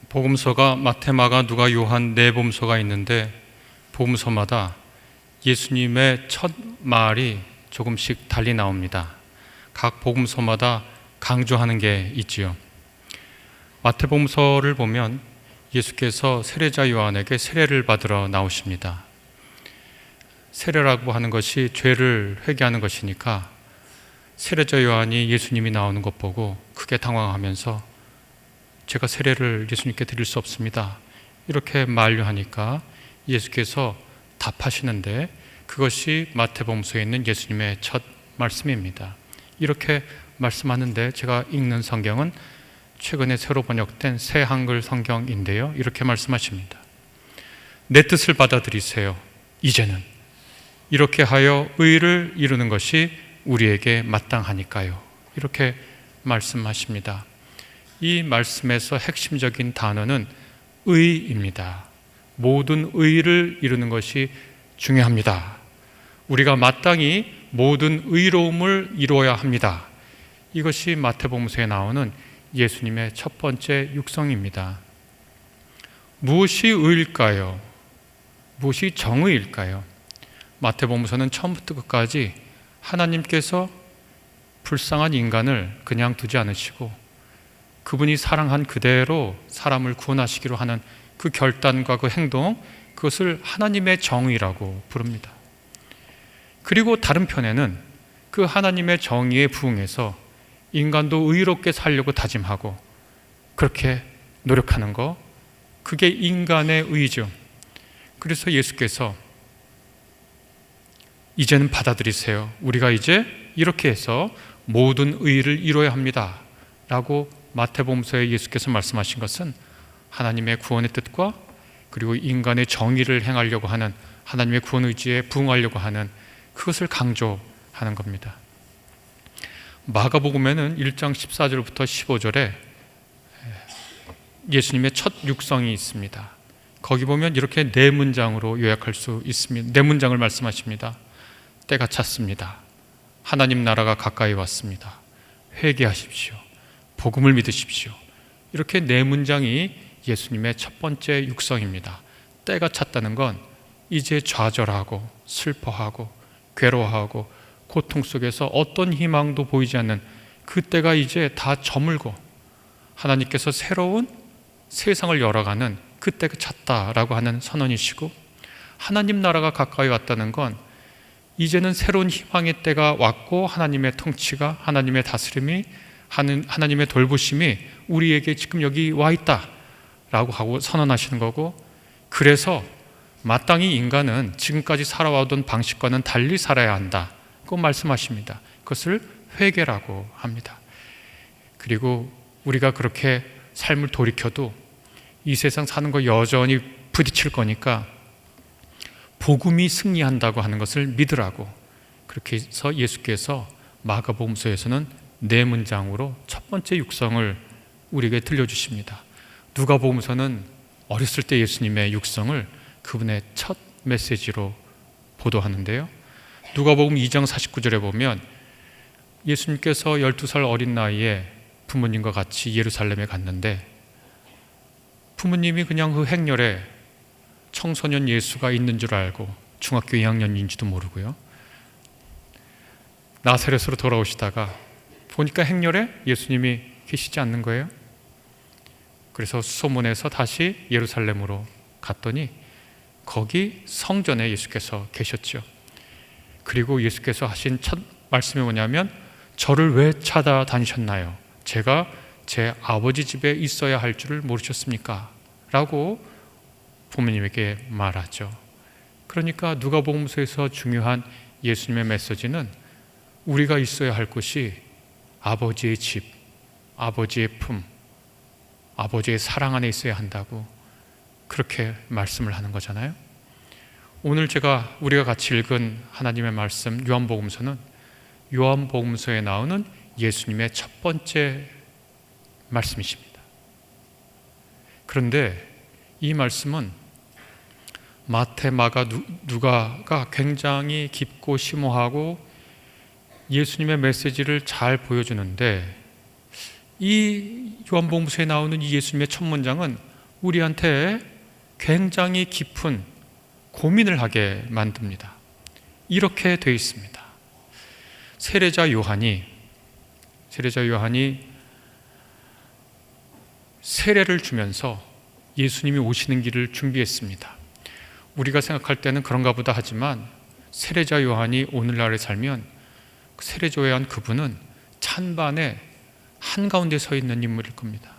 복음서가 마태, 마가, 누가, 요한 네 복음서가 있는데 복음서마다 예수님의 첫 말이 조금씩 달리 나옵니다. 각 복음서마다 강조하는 게 있지요. 마태복음서를 보면 예수께서 세례자 요한에게 세례를 받으러 나오십니다. 세례라고 하는 것이 죄를 회개하는 것이니까 세례자 요한이 예수님이 나오는 것 보고 크게 당황하면서 제가 세례를 예수님께 드릴 수 없습니다, 이렇게 만류하니까 예수께서 답하시는데 그것이 마태복음서에 있는 예수님의 첫 말씀입니다. 이렇게 말씀하는데 제가 읽는 성경은 최근에 새로 번역된 새 한글 성경인데요, 이렇게 말씀하십니다. 내 뜻을 받아들이세요. 이제는 이렇게 하여 의를 이루는 것이 우리에게 마땅하니까요, 이렇게 말씀하십니다. 이 말씀에서 핵심적인 단어는 의입니다. 모든 의를 이루는 것이 중요합니다. 우리가 마땅히 모든 의로움을 이루어야 합니다. 이것이 마태복음서에 나오는 예수님의 첫 번째 육성입니다. 무엇이 의일까요? 무엇이 정의일까요? 마태복음서는 처음부터 끝까지 하나님께서 불쌍한 인간을 그냥 두지 않으시고 그분이 사랑한 그대로 사람을 구원하시기로 하는 그 결단과 그 행동, 그것을 하나님의 정의라고 부릅니다. 그리고 다른 편에는 그 하나님의 정의에 부응해서 인간도 의롭게 살려고 다짐하고 그렇게 노력하는 거, 그게 인간의 의죠. 그래서 예수께서 이제는 받아들이세요. 우리가 이제 이렇게 해서 모든 의를 이루어야 합니다 라고 마태복음서에 예수께서 말씀하신 것은 하나님의 구원의 뜻과 그리고 인간의 정의를 행하려고 하는 하나님의 구원 의지에 부응하려고 하는 그것을 강조하는 겁니다. 마가복음에는 1장 14절부터 15절에 예수님의 첫 육성이 있습니다. 거기 보면 이렇게 네 문장으로 요약할 수 있습니다. 네 문장을 말씀하십니다. 때가 찼습니다. 하나님 나라가 가까이 왔습니다. 회개하십시오. 복음을 믿으십시오. 이렇게 네 문장이 예수님의 첫 번째 육성입니다. 때가 찼다는 건 이제 좌절하고 슬퍼하고 괴로워하고 고통 속에서 어떤 희망도 보이지 않는 그 때가 이제 다 저물고 하나님께서 새로운 세상을 열어가는 그 때가 찼다라고 하는 선언이시고, 하나님 나라가 가까이 왔다는 건 이제는 새로운 희망의 때가 왔고 하나님의 통치가, 하나님의 다스림이, 하나님의 돌보심이 우리에게 지금 여기 와 있다라고 하고 선언하시는 거고, 그래서 마땅히 인간은 지금까지 살아와던 방식과는 달리 살아야 한다고 말씀하십니다. 그것을 회개라고 합니다. 그리고 우리가 그렇게 삶을 돌이켜도 이 세상 사는 거 여전히 부딪힐 거니까 복음이 승리한다고 하는 것을 믿으라고, 그렇게 해서 예수께서 마가복음서에서는 네 문장으로 첫 번째 육성을 우리에게 들려주십니다. 누가복음서는 어렸을 때 예수님의 육성을 그분의 첫 메시지로 보도하는데요, 누가복음 2장 49절에 보면 예수님께서 12살 어린 나이에 부모님과 같이 예루살렘에 갔는데 부모님이 그냥 그 행렬에 청소년 예수가 있는 줄 알고 중학교 2학년인지도 모르고요, 나사렛으로 돌아오시다가 보니까 행렬에 예수님이 계시지 않는 거예요. 그래서 수소문해서 다시 예루살렘으로 갔더니 거기 성전에 예수께서 계셨죠. 그리고 예수께서 하신 첫 말씀이 뭐냐면, 저를 왜 찾아다니셨나요? 제가 제 아버지 집에 있어야 할 줄을 모르셨습니까? 라고 부모님에게 말하죠. 그러니까 누가복음서에서 중요한 예수님의 메시지는 우리가 있어야 할 곳이 아버지의 집, 아버지의 품, 아버지의 사랑 안에 있어야 한다고 그렇게 말씀을 하는 거잖아요. 오늘 우리가 같이 읽은 하나님의 말씀 요한복음서는 요한복음서에 나오는 예수님의 첫 번째 말씀이십니다. 그런데 이 말씀은 마태, 마가, 누가가 굉장히 깊고 심오하고 예수님의 메시지를 잘 보여주는데, 이 요한복음서에 나오는 이 예수님의 첫 문장은 우리한테 굉장히 깊은 고민을 하게 만듭니다. 이렇게 되어 있습니다. 세례자 요한이 세례를 주면서 예수님이 오시는 길을 준비했습니다. 우리가 생각할 때는 그런가 보다 하지만 세례자 요한이 오늘날에 살면 세례자 요한 그분은 찬반의 한가운데 서 있는 인물일 겁니다.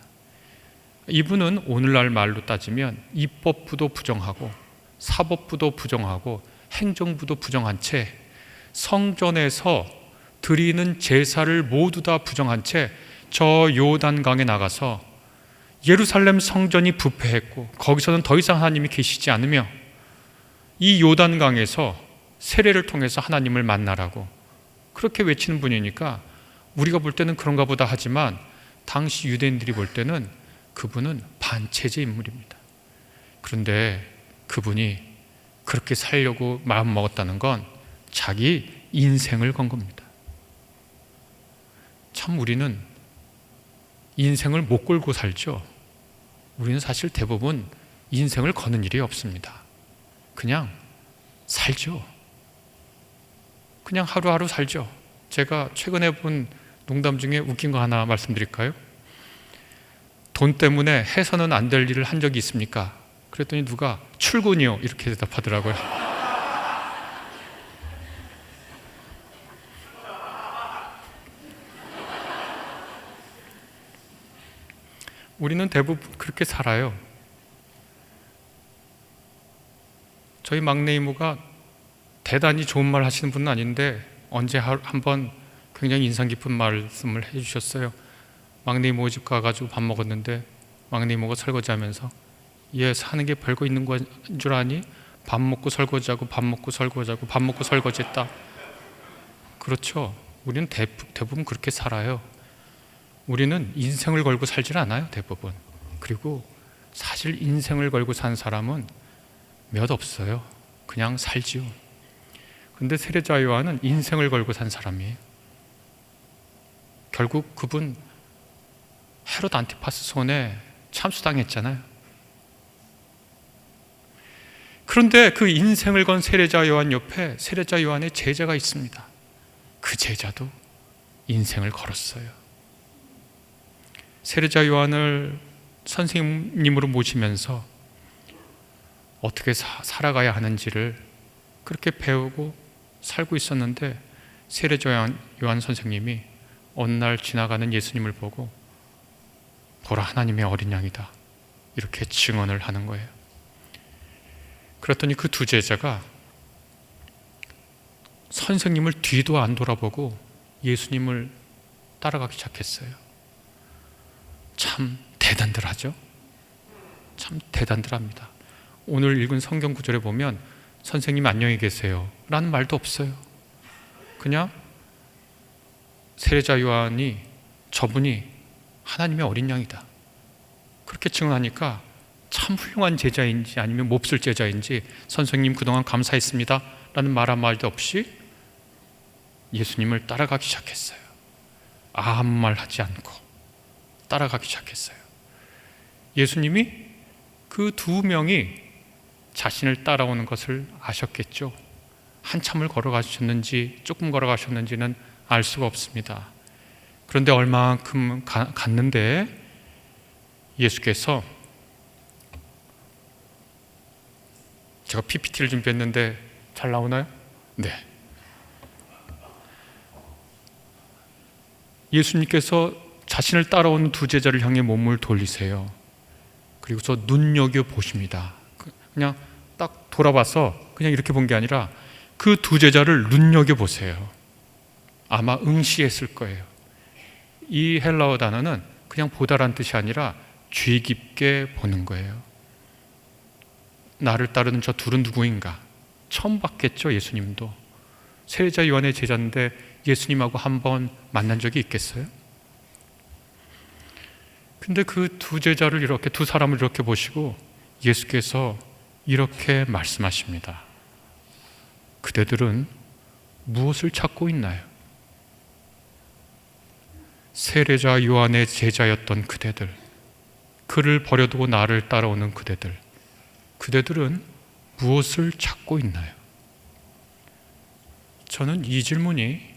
이분은 오늘날 말로 따지면 입법부도 부정하고 사법부도 부정하고 행정부도 부정한 채 성전에서 드리는 제사를 모두 다 부정한 채 저 요단강에 나가서 예루살렘 성전이 부패했고 거기서는 더 이상 하나님이 계시지 않으며 이 요단강에서 세례를 통해서 하나님을 만나라고 그렇게 외치는 분이니까 우리가 볼 때는 그런가 보다 하지만 당시 유대인들이 볼 때는 그분은 반체제 인물입니다. 그런데 그분이 그렇게 살려고 마음먹었다는 건 자기 인생을 건 겁니다. 참 우리는 인생을 못 걸고 살죠. 우리는 사실 대부분 인생을 거는 일이 없습니다. 그냥 살죠. 그냥 하루하루 살죠. 제가 최근에 본 농담 중에 웃긴 거 하나 말씀드릴까요? 돈 때문에 해서는 안 될 일을 한 적이 있습니까? 그랬더니 누가 출근이요 이렇게 대답하더라고요. 우리는 대부분 그렇게 살아요. 저희 막내 이모가 대단히 좋은 말 하시는 분은 아닌데 언제 한번 굉장히 인상 깊은 말씀을 해주셨어요. 막내 이모 집 가가지고 밥 먹었는데 막내 이모가 설거지하면서 얘 사는 게 별거 있는 건 줄 아니? 밥 먹고 설거지하고 밥 먹고 설거지하고 밥 먹고 설거지했다. 그렇죠. 우리는 대부분 그렇게 살아요. 우리는 인생을 걸고 살질 않아요, 대부분. 그리고 사실 인생을 걸고 산 사람은 몇 없어요. 그냥 살지요. 그런데 세례자 요한은 인생을 걸고 산 사람이에요. 결국 그분 헤롯 안티파스 손에 참수당했잖아요. 그런데 그 인생을 건 세례자 요한 옆에 세례자 요한의 제자가 있습니다. 그 제자도 인생을 걸었어요. 세례자 요한을 선생님으로 모시면서 어떻게 살아가야 하는지를 그렇게 배우고 살고 있었는데 세례자 요한 선생님이 어느 날 지나가는 예수님을 보고 보라 하나님의 어린 양이다 이렇게 증언을 하는 거예요. 그랬더니 그 두 제자가 선생님을 뒤도 안 돌아보고 예수님을 따라가기 시작했어요. 참 대단들하죠? 참 대단들합니다. 오늘 읽은 성경 구절에 보면 선생님 안녕히 계세요 라는 말도 없어요. 그냥 세례자 요한이 저분이 하나님의 어린 양이다 그렇게 증언하니까 참 훌륭한 제자인지 아니면 몹쓸 제자인지 선생님 그동안 감사했습니다 라는 말 한마디도 없이 예수님을 따라가기 시작했어요. 아무 말 하지 않고 따라가기 시작했어요. 예수님이 그 두 명이 자신을 따라오는 것을 아셨겠죠. 한참을 걸어가셨는지 조금 걸어가셨는지는 알 수가 없습니다. 그런데 얼마만큼 갔는데 예수께서 제가 PPT를 준비했는데 잘 나오나요? 네. 예수님께서 자신을 따라오는 두 제자를 향해 몸을 돌리세요. 그리고서 눈여겨보십니다. 그냥 딱 돌아봐서 그냥 이렇게 본 게 아니라 그 두 제자를 눈여겨보세요. 아마 응시했을 거예요. 이 헬라어 단어는 그냥 보다란 뜻이 아니라 주의 깊게 보는 거예요. 나를 따르는 저 둘은 누구인가? 처음 봤겠죠, 예수님도. 세례자 요한의 제자인데 예수님하고 한번 만난 적이 있겠어요? 근데 그 두 제자를 이렇게, 두 사람을 이렇게 보시고 예수께서 이렇게 말씀하십니다. 그대들은 무엇을 찾고 있나요? 세례자 요한의 제자였던 그대들, 그를 버려두고 나를 따라오는 그대들은 무엇을 찾고 있나요? 저는 이 질문이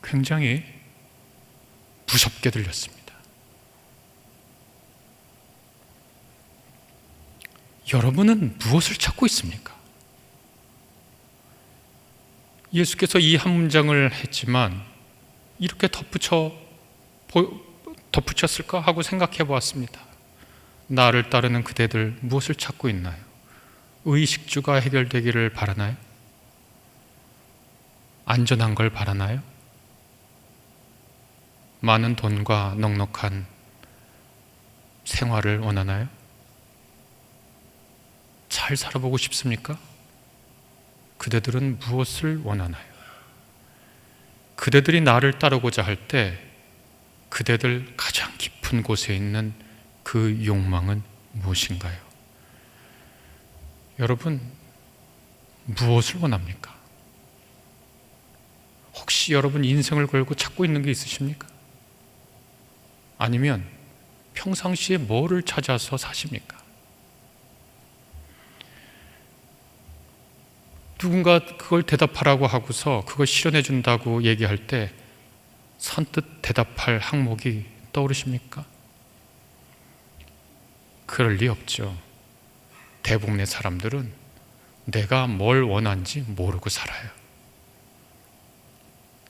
굉장히 무섭게 들렸습니다. 여러분은 무엇을 찾고 있습니까? 예수께서 이 한 문장을 했지만 이렇게 덧붙였을까 하고 생각해 보았습니다. 나를 따르는 그대들 무엇을 찾고 있나요? 의식주가 해결되기를 바라나요? 안전한 걸 바라나요? 많은 돈과 넉넉한 생활을 원하나요? 잘 살아보고 싶습니까? 그대들은 무엇을 원하나요? 그대들이 나를 따르고자 할 때 그대들 가장 깊은 곳에 있는 그 욕망은 무엇인가요? 여러분, 무엇을 원합니까? 혹시 여러분 인생을 걸고 찾고 있는 게 있으십니까? 아니면 평상시에 뭐를 찾아서 사십니까? 누군가 그걸 대답하라고 하고서 그걸 실현해 준다고 얘기할 때 선뜻 대답할 항목이 떠오르십니까? 그럴 리 없죠. 대부분의 사람들은 내가 뭘 원하는지 모르고 살아요.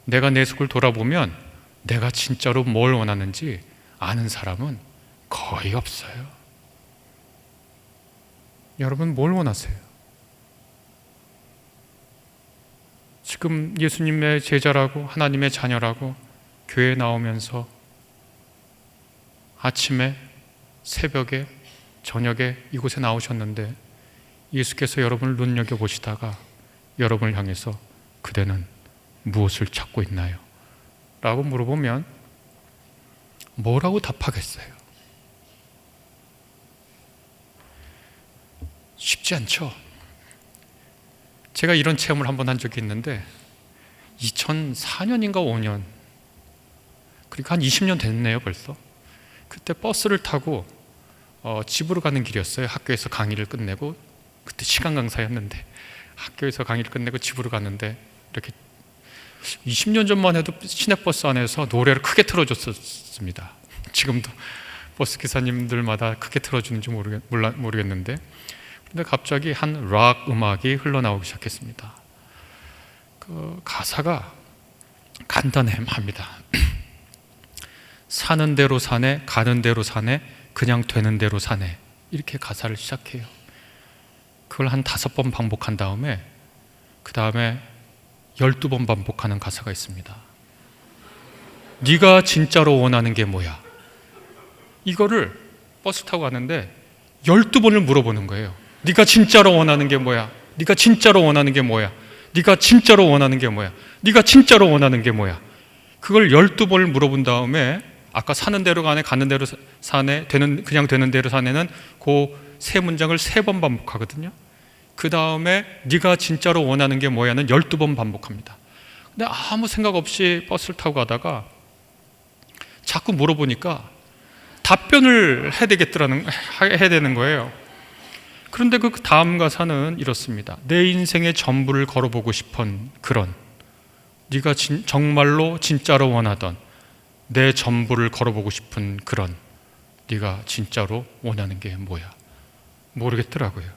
내가 내 속을 돌아보면 내가 진짜로 뭘 원하는지 아는 사람은 거의 없어요. 여러분, 뭘 원하세요? 지금 예수님의 제자라고, 하나님의 자녀라고 교회에 나오면서 아침에, 새벽에, 저녁에 이곳에 나오셨는데 예수께서 여러분을 눈여겨보시다가 여러분을 향해서 그대는 무엇을 찾고 있나요? 라고 물어보면 뭐라고 답하겠어요? 쉽지 않죠? 제가 이런 체험을 한번 한 적이 있는데 2004년인가 5년, 그러니까 한 20년 됐네요 벌써. 그때 버스를 타고 집으로 가는 길이었어요. 학교에서 강의를 끝내고, 그때 시간 강사였는데 학교에서 강의를 끝내고 집으로 갔는데 이렇게 20년 전만 해도 시내버스 안에서 노래를 크게 틀어줬었습니다. 지금도 버스 기사님들마다 크게 틀어주는지 모르겠는데, 근데 갑자기 한 락 음악이 흘러나오기 시작했습니다. 그 가사가 간단합니다. 사는 대로 사네, 가는 대로 사네, 그냥 되는 대로 사네, 이렇게 가사를 시작해요. 그걸 한 5번 반복한 다음에 그 다음에 12번 반복하는 가사가 있습니다. 네가 진짜로 원하는 게 뭐야? 이거를 버스 타고 가는데 12번을 물어보는 거예요. 네가 진짜로 원하는 게 뭐야? 네가 진짜로 원하는 게 뭐야? 네가 진짜로 원하는 게 뭐야? 네가 진짜로 원하는 게 뭐야? 그걸 12번을 물어본 다음에 아까 사는 대로 가네, 가는 대로 사네, 그냥 되는 대로 사네는 그 세 문장을 3번 반복하거든요. 그 다음에 네가 진짜로 원하는 게 뭐야는 12번 반복합니다. 근데 아무 생각 없이 버스를 타고 가다가 자꾸 물어보니까 답변을 해야 되는 거예요. 그런데 그 다음 가사는 이렇습니다. 내 인생의 전부를 걸어보고 싶은 그런, 네가 정말로 진짜로 원하던 내 전부를 걸어보고 싶은 그런, 네가 진짜로 원하는 게 뭐야? 모르겠더라고요.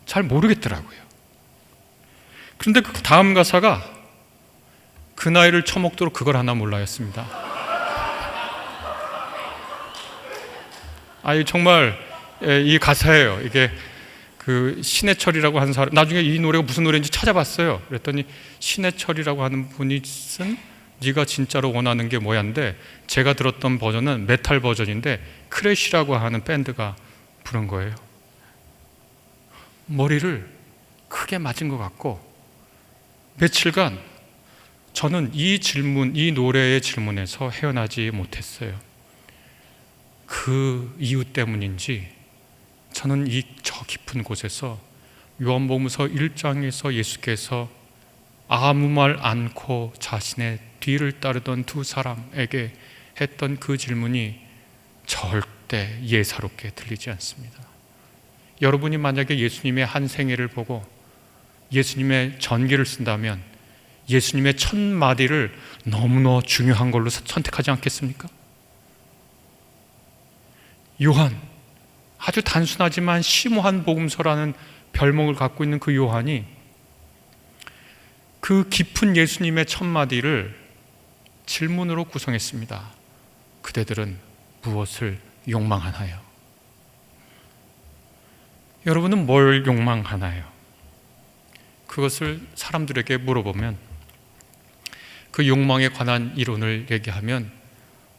잘 모르겠더라고요. 그런데 그 다음 가사가 그 나이를 처먹도록 그걸 하나 몰라였습니다. 정말 이 가사예요. 이게 그 신해철이라고 하는 사람, 나중에 이 노래가 무슨 노래인지 찾아봤어요. 그랬더니 신해철이라고 하는 분이 쓴 네가 진짜로 원하는 게 뭐야인데, 제가 들었던 버전은 메탈 버전인데 크래쉬라고 하는 밴드가 부른 거예요. 머리를 크게 맞은 것 같고, 며칠간 저는 이 노래의 질문에서 헤어나지 못했어요. 그 이유 때문인지 저는 저 깊은 곳에서 요한복음서 1장에서 예수께서 아무 말 않고 자신의 뒤를 따르던 두 사람에게 했던 그 질문이 절대 예사롭게 들리지 않습니다. 여러분이 만약에 예수님의 한 생애를 보고 예수님의 전기를 쓴다면 예수님의 첫 마디를 너무나 중요한 걸로 선택하지 않겠습니까? 요한, 아주 단순하지만 심오한 복음서라는 별명을 갖고 있는 그 요한이 그 깊은 예수님의 첫 마디를 질문으로 구성했습니다. 그대들은 무엇을 욕망하나요? 여러분은 뭘 욕망하나요? 그것을 사람들에게 물어보면 그 욕망에 관한 이론을 얘기하면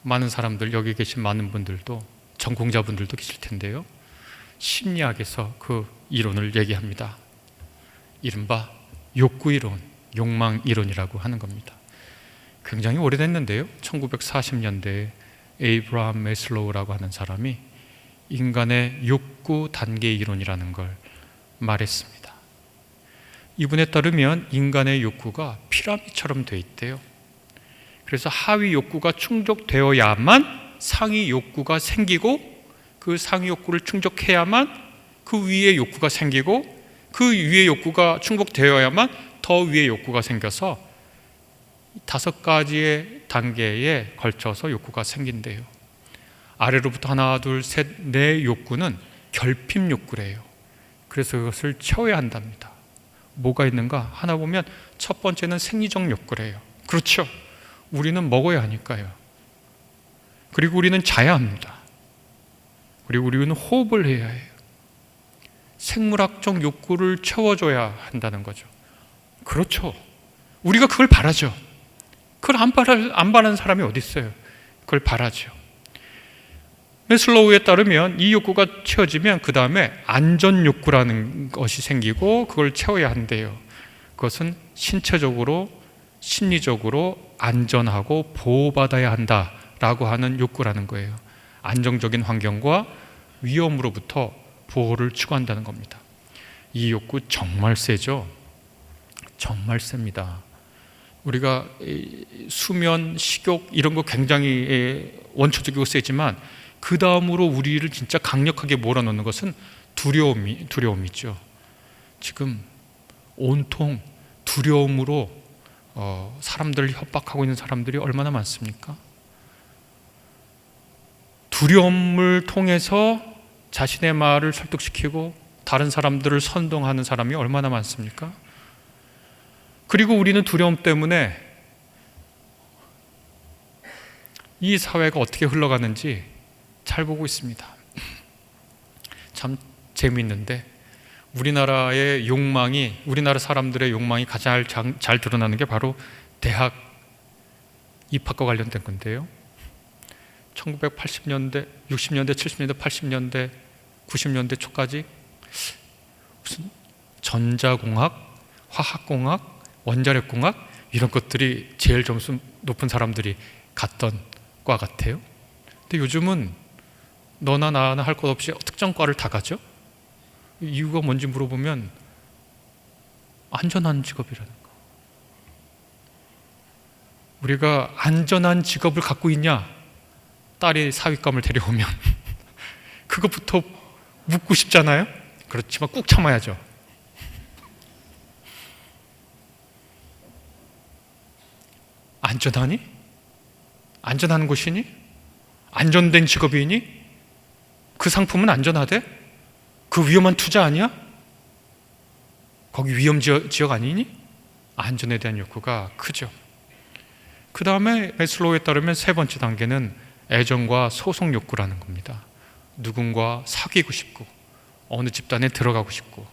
많은 사람들, 여기 계신 많은 분들도, 전공자분들도 계실 텐데요, 심리학에서 그 이론을 얘기합니다. 이른바 욕구 이론, 욕망 이론이라고 하는 겁니다. 굉장히 오래됐는데요, 1940년대에 에이브라함 매슬로우라고 하는 사람이 인간의 욕구 단계 이론이라는 걸 말했습니다. 이분에 따르면 인간의 욕구가 피라미드처럼 돼 있대요. 그래서 하위 욕구가 충족되어야만 상위 욕구가 생기고, 그 상위 욕구를 충족해야만 그 위의 욕구가 생기고, 그 위의 욕구가 충족되어야만 더 위의 욕구가 생겨서 5가지의 단계에 걸쳐서 욕구가 생긴대요. 아래로부터 하나, 둘, 셋, 네 욕구는 결핍 욕구래요. 그래서 그것을 채워야 한답니다. 뭐가 있는가? 하나 보면 첫 번째는 생리적 욕구래요. 그렇죠. 우리는 먹어야 하니까요. 그리고 우리는 자야 합니다. 그리고 우리는 호흡을 해야 해요. 생물학적 욕구를 채워줘야 한다는 거죠. 그렇죠. 우리가 그걸 바라죠. 그걸 안 바라는 사람이 어디 있어요? 그걸 바라죠. 매슬로우에 따르면 이 욕구가 채워지면 그 다음에 안전 욕구라는 것이 생기고 그걸 채워야 한대요. 그것은 신체적으로, 심리적으로 안전하고 보호받아야 한다라고 하는 욕구라는 거예요. 안정적인 환경과 위험으로부터 보호를 추구한다는 겁니다. 이 욕구 정말 세죠? 정말 셉니다. 우리가 수면, 식욕 이런 거 굉장히 원초적이고 세지만 그 다음으로 우리를 진짜 강력하게 몰아넣는 것은 두려움이죠. 지금 온통 두려움으로 사람들을 협박하고 있는 사람들이 얼마나 많습니까? 두려움을 통해서 자신의 말을 설득시키고 다른 사람들을 선동하는 사람이 얼마나 많습니까? 그리고 우리는 두려움 때문에 이 사회가 어떻게 흘러가는지 잘 보고 있습니다. 참 재미있는데 우리나라의 욕망이, 우리나라 사람들의 욕망이 가장 잘 드러나는 게 바로 대학 입학과 관련된 건데요. 1980년대, 60년대, 70년대, 80년대, 90년대 초까지 무슨 전자공학, 화학공학, 원자력공학 이런 것들이 제일 점수 높은 사람들이 갔던 과 같아요. 근데 요즘은 너나 나나 할 것 없이 특정 과를 다 가죠. 이유가 뭔지 물어보면 안전한 직업이라는 거. 우리가 안전한 직업을 갖고 있냐? 딸이 사윗감을 데려오면 그것부터 묻고 싶잖아요. 그렇지만 꾹 참아야죠. 안전하니? 안전한 곳이니? 안전된 직업이니? 그 상품은 안전하대? 그 위험한 투자 아니야? 거기 위험 지역 아니니? 안전에 대한 욕구가 크죠. 그 다음에 매슬로우에 따르면 세 번째 단계는 애정과 소속 욕구라는 겁니다. 누군가 사귀고 싶고, 어느 집단에 들어가고 싶고,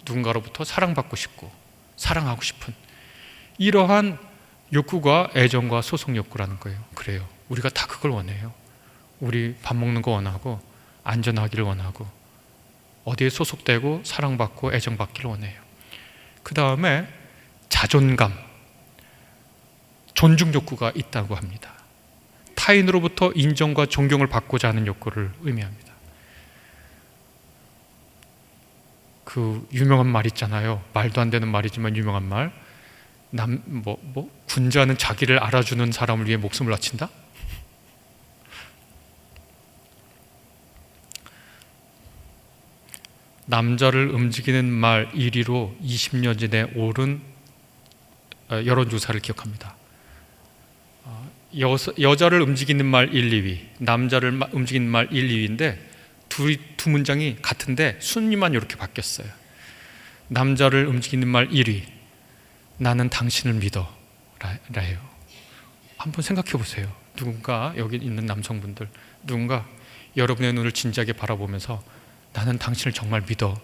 누군가로부터 사랑받고 싶고, 사랑하고 싶은 이러한 욕구가 애정과 소속 욕구라는 거예요. 그래요. 우리가 다 그걸 원해요. 우리 밥 먹는 거 원하고, 안전하기를 원하고, 어디에 소속되고 사랑받고 애정받기를 원해요. 그 다음에 자존감, 존중 욕구가 있다고 합니다. 타인으로부터 인정과 존경을 받고자 하는 욕구를 의미합니다. 그 유명한 말 있잖아요. 말도 안 되는 말이지만 유명한 말. 군자는 자기를 알아주는 사람을 위해 목숨을 바친다? 남자를 움직이는 말 1위로 20년 전에 오른 여론조사를 기억합니다. 여자를 움직이는 말 1, 2위, 남자를 움직이는 말 1, 2위인데 두 문장이 같은데 순위만 이렇게 바뀌었어요. 남자를 움직이는 말 1위, 나는 당신을 믿어 라예요. 한번 생각해 보세요. 누군가, 여기 있는 남성분들, 누군가 여러분의 눈을 진지하게 바라보면서 나는 당신을 정말 믿어,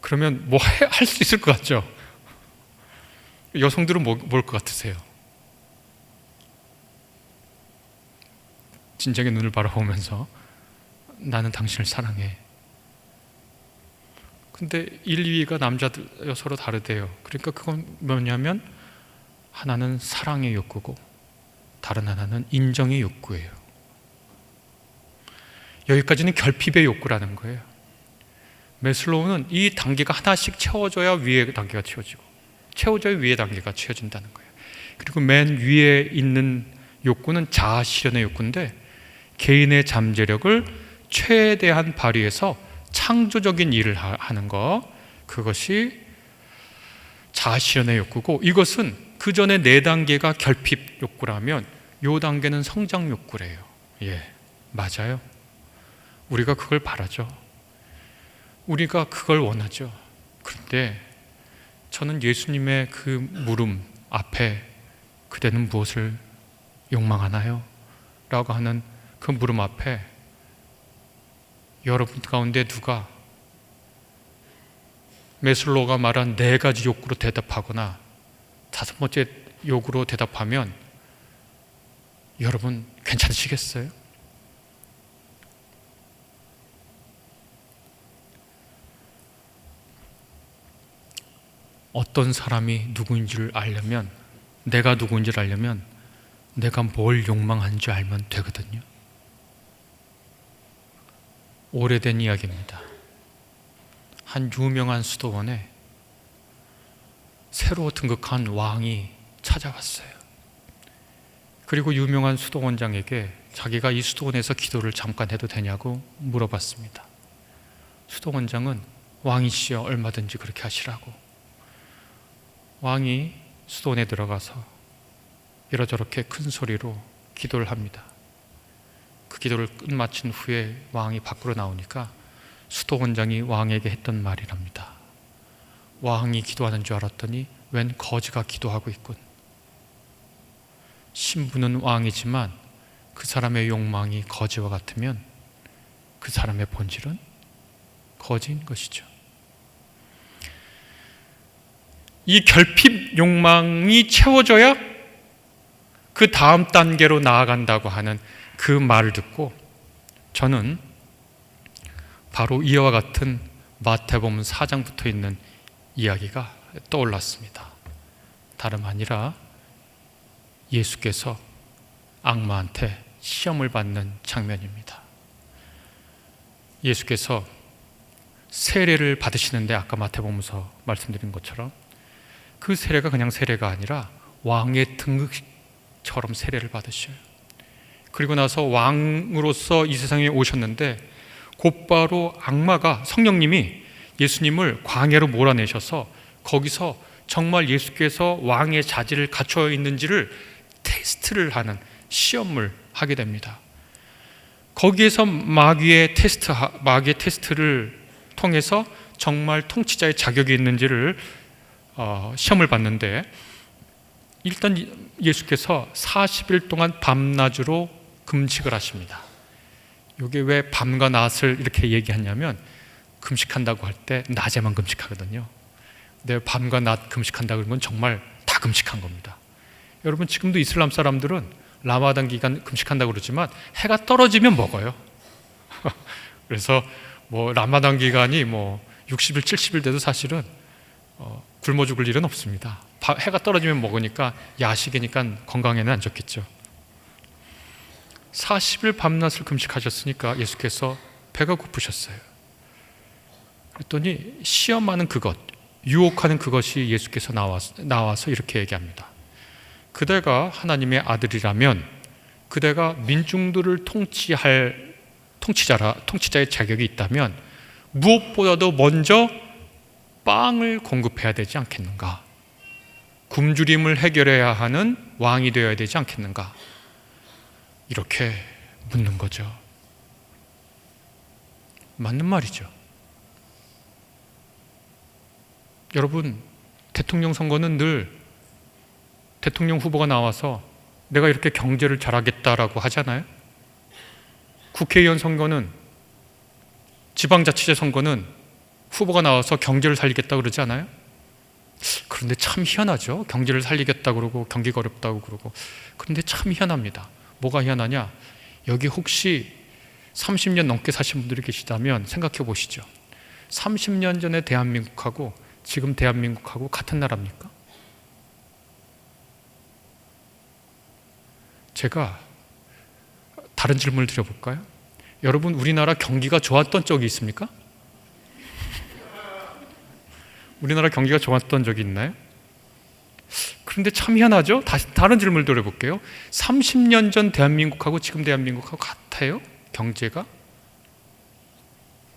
그러면 뭐 할 수 있을 것 같죠? 여성들은 뭘 것 같으세요? 진지하게 눈을 바라보면서 나는 당신을 사랑해. 근데 1, 2위가 남자들 서로 다르대요. 그러니까 그건 뭐냐면 하나는 사랑의 욕구고 다른 하나는 인정의 욕구예요. 여기까지는 결핍의 욕구라는 거예요. 매슬로우는 이 단계가 하나씩 채워져야 위의 단계가 채워지고, 채워져야 위의 단계가 채워진다는 거예요. 그리고 맨 위에 있는 욕구는 자아 실현의 욕구인데, 개인의 잠재력을 최대한 발휘해서 창조적인 일을 하는 것, 그것이 자아 실현의 욕구고, 이것은 그 전에 4단계가 결핍 욕구라면 요 단계는 성장 욕구래요. 예, 맞아요. 우리가 그걸 바라죠. 우리가 그걸 원하죠. 그런데 저는 예수님의 그 물음 앞에 그대는 무엇을 욕망하나요? 라고 하는 그 물음 앞에 여러분 가운데 누가 메슬로우가 말한 4가지 욕구로 대답하거나 5번째 욕구로 대답하면 여러분 괜찮으시겠어요? 어떤 사람이 누구인지를 알려면, 내가 누구인지를 알려면 내가 뭘 욕망하는지 알면 되거든요. 오래된 이야기입니다. 한 유명한 수도원에 새로 등극한 왕이 찾아왔어요. 그리고 유명한 수도원장에게 자기가 이 수도원에서 기도를 잠깐 해도 되냐고 물어봤습니다. 수도원장은 왕이시여 얼마든지 그렇게 하시라고. 왕이 수도원에 들어가서 이러저렇게 큰 소리로 기도를 합니다. 그 기도를 끝마친 후에 왕이 밖으로 나오니까 수도원장이 왕에게 했던 말이랍니다. 왕이 기도하는 줄 알았더니 웬 거지가 기도하고 있군. 신부는 왕이지만 그 사람의 욕망이 거지와 같으면 그 사람의 본질은 거지인 것이죠. 이 결핍 욕망이 채워져야 그 다음 단계로 나아간다고 하는 그 말을 듣고 저는 바로 이와 같은 마태복음 4장부터 있는 이야기가 떠올랐습니다. 다름 아니라 예수께서 악마한테 시험을 받는 장면입니다. 예수께서 세례를 받으시는데 아까 마태복음서 말씀드린 것처럼 그 세례가 그냥 세례가 아니라 왕의 등극처럼 세례를 받으셔요. 그리고 나서 왕으로서 이 세상에 오셨는데 곧바로 악마가, 성령님이 예수님을 광야로 몰아내셔서 거기서 정말 예수께서 왕의 자질을 갖춰 있는지를 테스트를 하는 시험을 하게 됩니다. 거기에서 마귀의 테스트를 통해서 정말 통치자의 자격이 있는지를 시험을 받는데, 일단 예수께서 40일 동안 밤낮으로 금식을 하십니다. 이게 왜 밤과 낮을 이렇게 얘기하냐면 금식한다고 할 때 낮에만 금식하거든요. 근데 밤과 낮 금식한다고 그러면 정말 다 금식한 겁니다. 여러분 지금도 이슬람 사람들은 라마단 기간 금식한다고 그러지만 해가 떨어지면 먹어요. 그래서 뭐 라마단 기간이 뭐 60일, 70일 돼도 사실은 굶어 죽을 일은 없습니다. 해가 떨어지면 먹으니까 야식이니까 건강에는 안 좋겠죠. 40일 밤낮을 금식하셨으니까 예수께서 배가 고프셨어요. 그랬더니 시험하는 그것, 유혹하는 그것이 예수께서 나와서 이렇게 얘기합니다. 그대가 하나님의 아들이라면 그대가 민중들을 통치자의 자격이 있다면 무엇보다도 먼저 빵을 공급해야 되지 않겠는가? 굶주림을 해결해야 하는 왕이 되어야 되지 않겠는가? 이렇게 묻는 거죠. 맞는 말이죠. 여러분, 대통령 선거는 늘 대통령 후보가 나와서 내가 이렇게 경제를 잘하겠다라고 하잖아요. 국회의원 선거는, 지방자치제 선거는 후보가 나와서 경제를 살리겠다고 그러지 않아요? 그런데 참 희한하죠. 경제를 살리겠다고 그러고 경기가 어렵다고 그러고. 그런데 참 희한합니다. 뭐가 희한하냐? 여기 혹시 30년 넘게 사신 분들이 계시다면 생각해 보시죠. 30년 전에 대한민국하고 지금 대한민국하고 같은 나라입니까? 제가 다른 질문을 드려볼까요? 여러분, 우리나라 경기가 좋았던 적이 있습니까? 우리나라 경기가 좋았던 적이 있나요? 그런데 참 희한하죠? 다른 질문을 드려볼게요. 30년 전 대한민국하고 지금 대한민국하고 같아요? 경제가?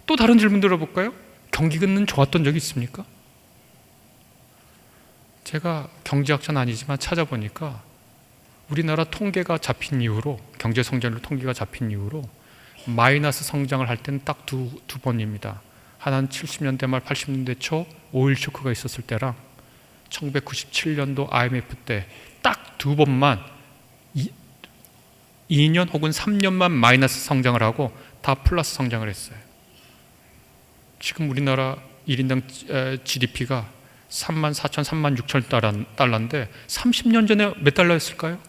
또 다른 질문 드려볼까요? 경기는 좋았던 적이 있습니까? 제가 경제학자는 아니지만 찾아보니까 우리나라 통계가 잡힌 이후로, 경제 성장률 통계가 잡힌 이후로 마이너스 성장을 할 때는 딱 두 번입니다. 하나는 70년대 말 80년대 초 오일 쇼크가 있었을 때랑 1997년도 IMF 때 딱 두 번만 2년 혹은 3년만 마이너스 성장을 하고 다 플러스 성장을 했어요. 지금 우리나라 1인당 GDP가 34,000, 36,000달러인데 30년 전에 몇 달러였을까요?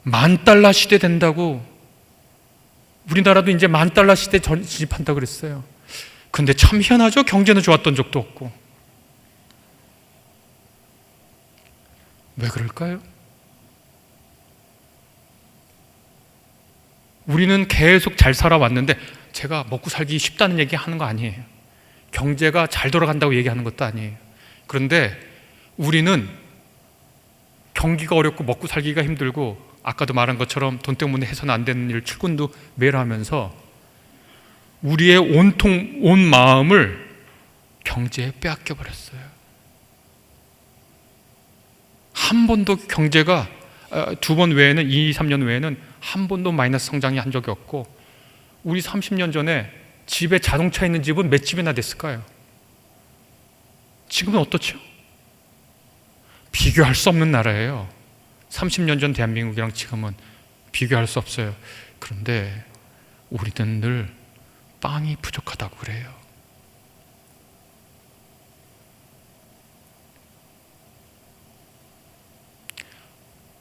$10,000 시대 된다고, 우리나라도 이제 $10,000 시대 진입한다고 그랬어요. 근데 참 희한하죠? 경제는 좋았던 적도 없고. 왜 그럴까요? 우리는 계속 잘 살아왔는데, 제가 먹고 살기 쉽다는 얘기 하는 거 아니에요. 경제가 잘 돌아간다고 얘기하는 것도 아니에요. 그런데 우리는 경기가 어렵고 먹고 살기가 힘들고, 아까도 말한 것처럼 돈 때문에 해서는 안 되는 일 출근도 매일 하면서 우리의 온 마음을 경제에 빼앗겨 버렸어요. 한 번도 경제가, 두 번 외에는, 2, 3년 외에는 한 번도 마이너스 성장이 한 적이 없고, 우리 30년 전에 집에 자동차 있는 집은 몇 집이나 됐을까요? 지금은 어떻죠? 비교할 수 없는 나라예요. 30년 전 대한민국이랑 지금은 비교할 수 없어요. 그런데 우리는 늘 빵이 부족하다고 그래요.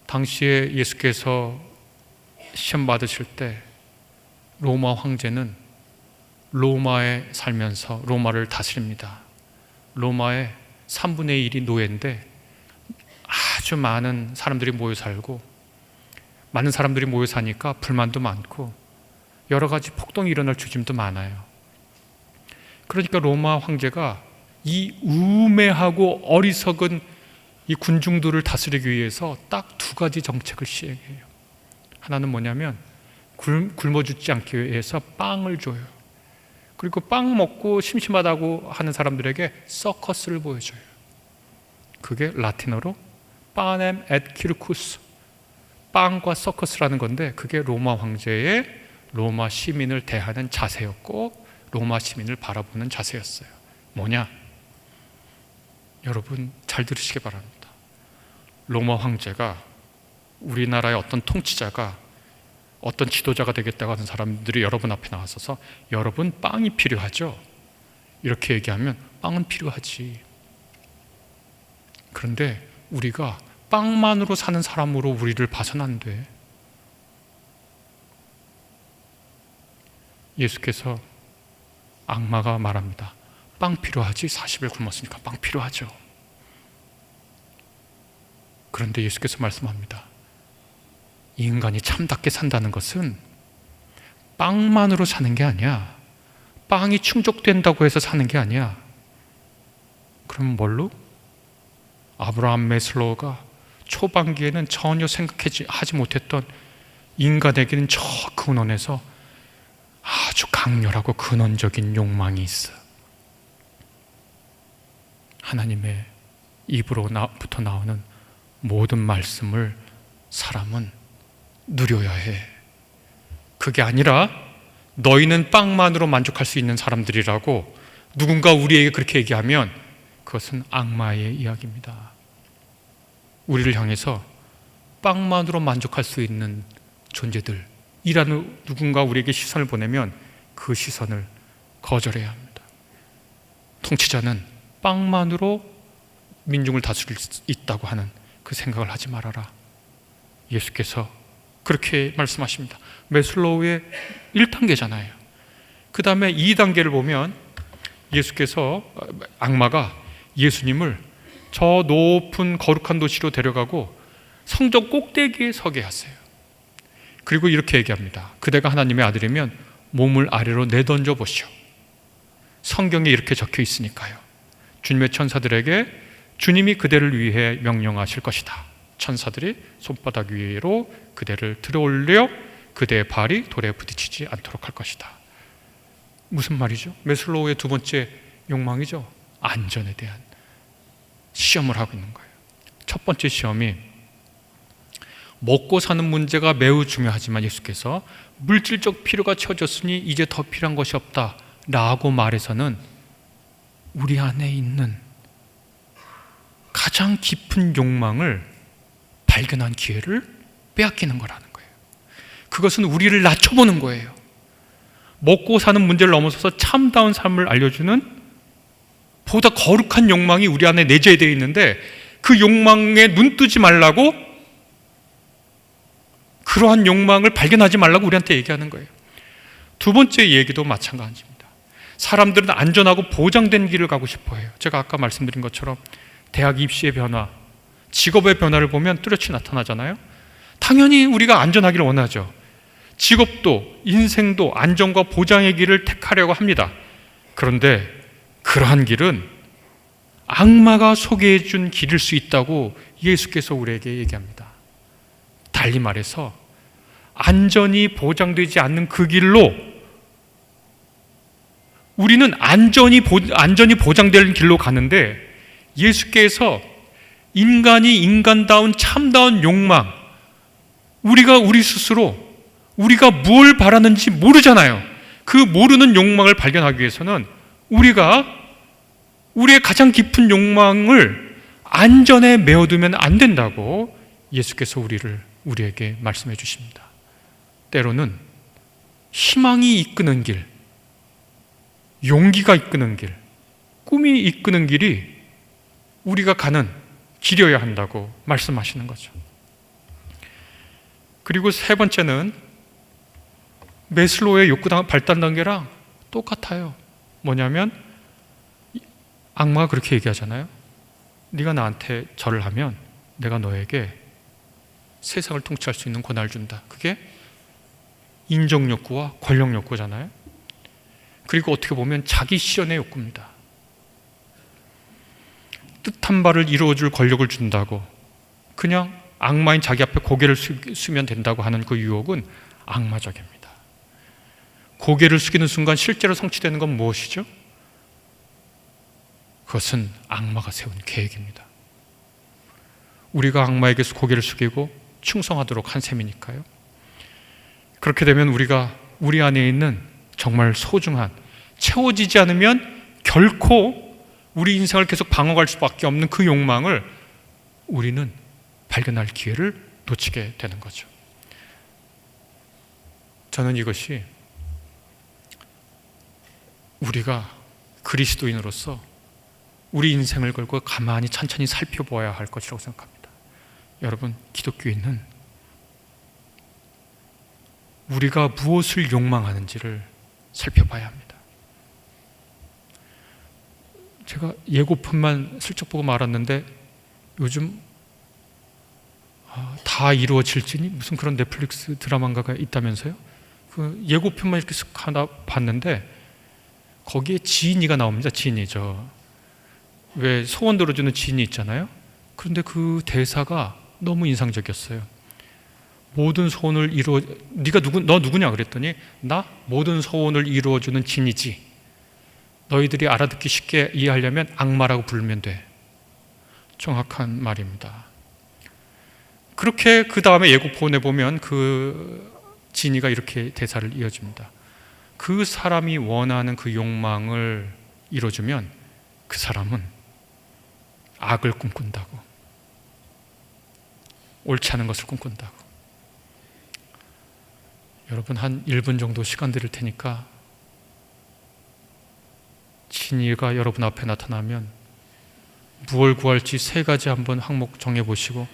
당시에 예수께서 시험 받으실 때 로마 황제는 로마에 살면서 로마를 다스립니다. 로마의 3분의 1이 노예인데 아주 많은 사람들이 모여 살고, 많은 사람들이 모여 사니까 불만도 많고 여러 가지 폭동이 일어날 조짐도 많아요. 그러니까 로마 황제가 이 우매하고 어리석은 이 군중들을 다스리기 위해서 딱 두 가지 정책을 시행해요. 하나는 뭐냐면 굶어 죽지 않기 위해서 빵을 줘요. 그리고 빵 먹고 심심하다고 하는 사람들에게 서커스를 보여줘요. 그게 라틴어로 panem et circus, 빵과 서커스라는 건데, 그게 로마 황제의 로마 시민을 대하는 자세였고 로마 시민을 바라보는 자세였어요. 뭐냐? 여러분 잘 들으시기 바랍니다. 로마 황제가, 우리나라의 어떤 통치자가, 어떤 지도자가 되겠다고 하는 사람들이 여러분 앞에 나와서서 여러분 빵이 필요하죠? 이렇게 얘기하면 빵은 필요하지. 그런데 우리가 빵만으로 사는 사람으로 우리를 봐서는 안 돼. 예수께서, 악마가 말합니다. 빵 필요하지? 40일 굶었으니까 빵 필요하죠. 그런데 예수께서 말씀합니다. 인간이 참답게 산다는 것은 빵만으로 사는 게 아니야. 빵이 충족된다고 해서 사는 게 아니야. 그럼 뭘로? 아브라함 매슬로우가 초반기에는 전혀 생각하지 못했던 인간에게는 저 근원에서 아주 강렬하고 근원적인 욕망이 있어. 하나님의 입으로부터 나오는 모든 말씀을 사람은 누려야 해. 그게 아니라 너희는 빵만으로 만족할 수 있는 사람들이라고 누군가 우리에게 그렇게 얘기하면 그것은 악마의 이야기입니다. 우리를 향해서 빵만으로 만족할 수 있는 존재들이라는 누군가 우리에게 시선을 보내면 그 시선을 거절해야 합니다. 통치자는 빵만으로 민중을 다스릴 수 있다고 하는 그 생각을 하지 말아라. 예수께서 그렇게 말씀하십니다. 매슬로우의 1단계잖아요. 그 다음에 2단계를 보면 예수께서, 악마가 예수님을 저 높은 거룩한 도시로 데려가고 성전 꼭대기에 서게 하세요. 그리고 이렇게 얘기합니다. 그대가 하나님의 아들이면 몸을 아래로 내던져 보시오. 성경에 이렇게 적혀 있으니까요. 주님의 천사들에게 주님이 그대를 위해 명령하실 것이다. 천사들이 손바닥 위로 그대를 들어올려 그대의 발이 돌에 부딪히지 않도록 할 것이다. 무슨 말이죠? 매슬로우의 두 번째 욕망이죠. 안전에 대한 시험을 하고 있는 거예요. 첫 번째 시험이 먹고 사는 문제가 매우 중요하지만 예수께서 물질적 필요가 채워졌으니 이제 더 필요한 것이 없다 라고 말해서는 우리 안에 있는 가장 깊은 욕망을 발견한 기회를 빼앗기는 거라는 거예요. 그것은 우리를 낮춰보는 거예요. 먹고 사는 문제를 넘어서서 참다운 삶을 알려주는 보다 거룩한 욕망이 우리 안에 내재되어 있는데 그 욕망에 눈 뜨지 말라고, 그러한 욕망을 발견하지 말라고 우리한테 얘기하는 거예요. 두 번째 얘기도 마찬가지입니다. 사람들은 안전하고 보장된 길을 가고 싶어 해요. 제가 아까 말씀드린 것처럼 대학 입시의 변화, 직업의 변화를 보면 뚜렷이 나타나잖아요. 당연히 우리가 안전하기를 원하죠. 직업도 인생도 안전과 보장의 길을 택하려고 합니다. 그런데 그러한 길은 악마가 소개해 준 길일 수 있다고 예수께서 우리에게 얘기합니다. 달리 말해서 안전이 보장되지 않는 그 길로, 우리는 안전이 보장될 길로 가는데 예수께서 인간이 인간다운 참다운 욕망, 우리 스스로 우리가 뭘 바라는지 모르잖아요. 그 모르는 욕망을 발견하기 위해서는 우리의 가장 깊은 욕망을 안전에 메어두면 안 된다고 예수께서 우리에게 말씀해 주십니다. 때로는 희망이 이끄는 길, 용기가 이끄는 길, 꿈이 이끄는 길이 우리가 가는 길이어야 한다고 말씀하시는 거죠. 그리고 세 번째는 매슬로우의 욕구 발달 단계랑 똑같아요. 뭐냐면 악마가 그렇게 얘기하잖아요. 네가 나한테 절을 하면 내가 너에게 세상을 통치할 수 있는 권한을 준다. 그게 인정 욕구와 권력 욕구잖아요. 그리고 어떻게 보면 자기 실현의 욕구입니다. 뜻한 바를 이루어줄 권력을 준다고 그냥 악마인 자기 앞에 고개를 숙이면 된다고 하는 그 유혹은 악마적입니다. 고개를 숙이는 순간 실제로 성취되는 건 무엇이죠? 그것은 악마가 세운 계획입니다. 우리가 악마에게 고개를 숙이고 충성하도록 한 셈이니까요. 그렇게 되면 우리 안에 있는 정말 소중한, 채워지지 않으면 결코 우리 인생을 계속 방어할 수밖에 없는 그 욕망을 우리는 발견할 기회를 놓치게 되는 거죠. 저는 이것이 우리가 그리스도인으로서 우리 인생을 걸고 가만히 천천히 살펴보아야 할 것이라고 생각합니다. 여러분, 기독교인은 우리가 무엇을 욕망하는지를 살펴봐야 합니다. 제가 예고편만 슬쩍 보고 말았는데 요즘 다 이루어질지니 무슨 그런 넷플릭스 드라마가 있다면서요? 그 예고편만 이렇게 쓱 하나 봤는데 거기에 지인이가 나옵니다. 지인이죠. 왜 소원 들어주는 지인이 있잖아요. 그런데 그 대사가 너무 인상적이었어요. 모든 소원을 이루어, 너 누구냐 그랬더니 나 모든 소원을 이루어주는 진이지. 너희들이 알아듣기 쉽게 이해하려면 악마라고 부르면 돼. 정확한 말입니다. 그렇게 그 다음에 예고편에 보면 그 진이가 이렇게 대사를 이어줍니다. 그 사람이 원하는 그 욕망을 이뤄주면 그 사람은 악을 꿈꾼다고, 옳지 않은 것을 꿈꾼다고. 여러분, 한 1분 정도 시간 드릴 테니까 진이가 여러분 앞에 나타나면 무엇을 구할지 3가지 한번 항목 정해보시고,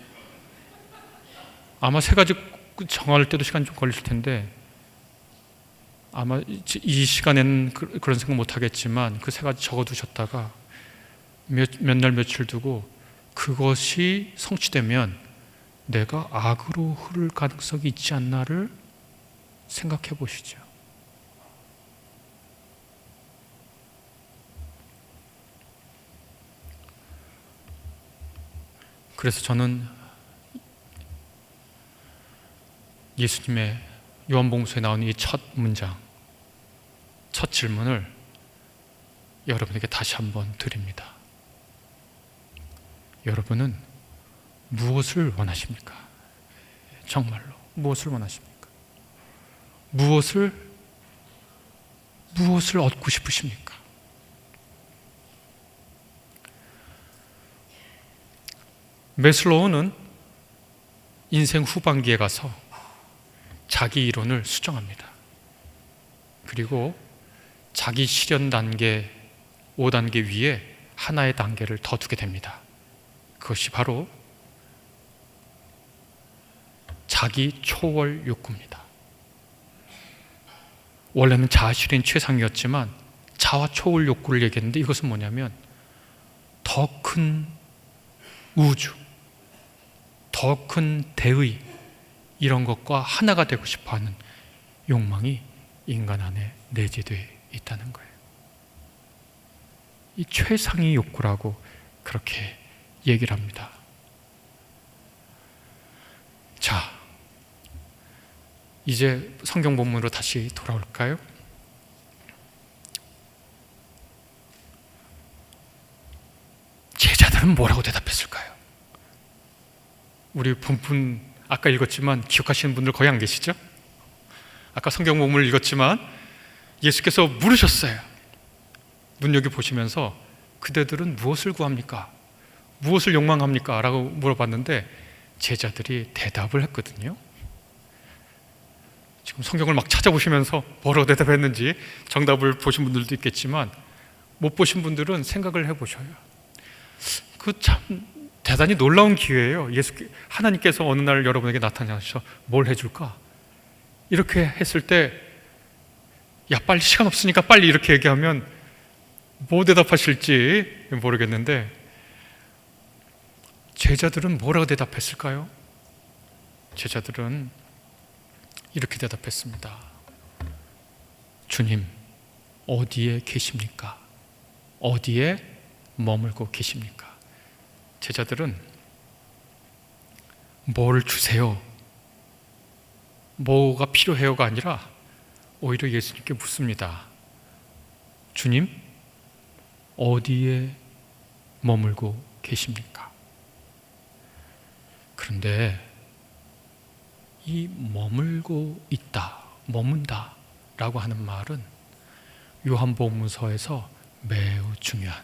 아마 3가지 정할 때도 시간이 좀 걸릴 텐데 아마 이 시간에는 그런 생각 못 하겠지만 그 3가지 적어두셨다가 몇 날 며칠 두고 그것이 성취되면 내가 악으로 흐를 가능성이 있지 않나를 생각해 보시죠. 그래서 저는 예수님의 요한복음서에 나오는 이 첫 문장, 첫 질문을 여러분에게 다시 한번 드립니다. 여러분은 무엇을 원하십니까? 정말로 무엇을 원하십니까? 무엇을 얻고 싶으십니까? 매슬로우는 인생 후반기에 가서 자기 이론을 수정합니다. 그리고 자기 실현 단계 5단계 위에 하나의 단계를 더 두게 됩니다. 그것이 바로 자기 초월 욕구입니다. 원래는 자아 실현 최상이었지만 자아 초월 욕구를 얘기했는데, 이것은 뭐냐면 더 큰 우주, 더 큰 대의, 이런 것과 하나가 되고 싶어하는 욕망이 인간 안에 내재되어 있다는 거예요. 이 최상의 욕구라고 그렇게 얘기를 합니다. 자, 이제 성경 본문으로 다시 돌아올까요? 제자들은 뭐라고 대답했을까요? 우리 본문 아까 읽었지만 기억하시는 분들 거의 안 계시죠? 아까 성경 본문을 읽었지만 예수께서 물으셨어요. 눈여겨보시면서 그대들은 무엇을 구합니까? 무엇을 욕망합니까? 라고 물어봤는데 제자들이 대답을 했거든요. 지금 성경을 막 찾아보시면서 뭐라고 대답했는지 정답을 보신 분들도 있겠지만 못 보신 분들은 생각을 해보셔요. 그 참 대단히 놀라운 기회예요. 하나님께서 어느 날 여러분에게 나타나셔서 뭘 해줄까? 이렇게 했을 때, 야, 빨리 시간 없으니까 빨리 이렇게 얘기하면 뭐 대답하실지 모르겠는데, 제자들은 뭐라고 대답했을까요? 제자들은 이렇게 대답했습니다. 주님, 어디에 계십니까? 어디에 머물고 계십니까? 제자들은 뭘 주세요, 뭐가 필요해요가 아니라 오히려 예수님께 묻습니다. 주님, 어디에 머물고 계십니까? 그런데 이 머물고 있다, 머문다 라고 하는 말은 요한복음서에서 매우 중요한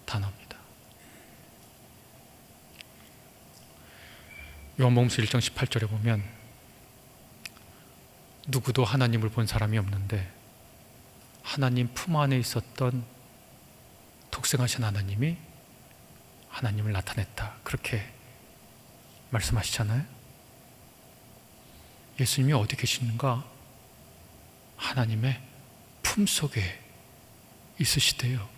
단어입니다. 요한복음서 1장 18절에 보면 누구도 하나님을 본 사람이 없는데 하나님 품 안에 있었던 독생하신 하나님이 하나님을 나타냈다, 그렇게 말씀하시잖아요. 예수님이 어디 계시는가? 하나님의 품속에 있으시대요.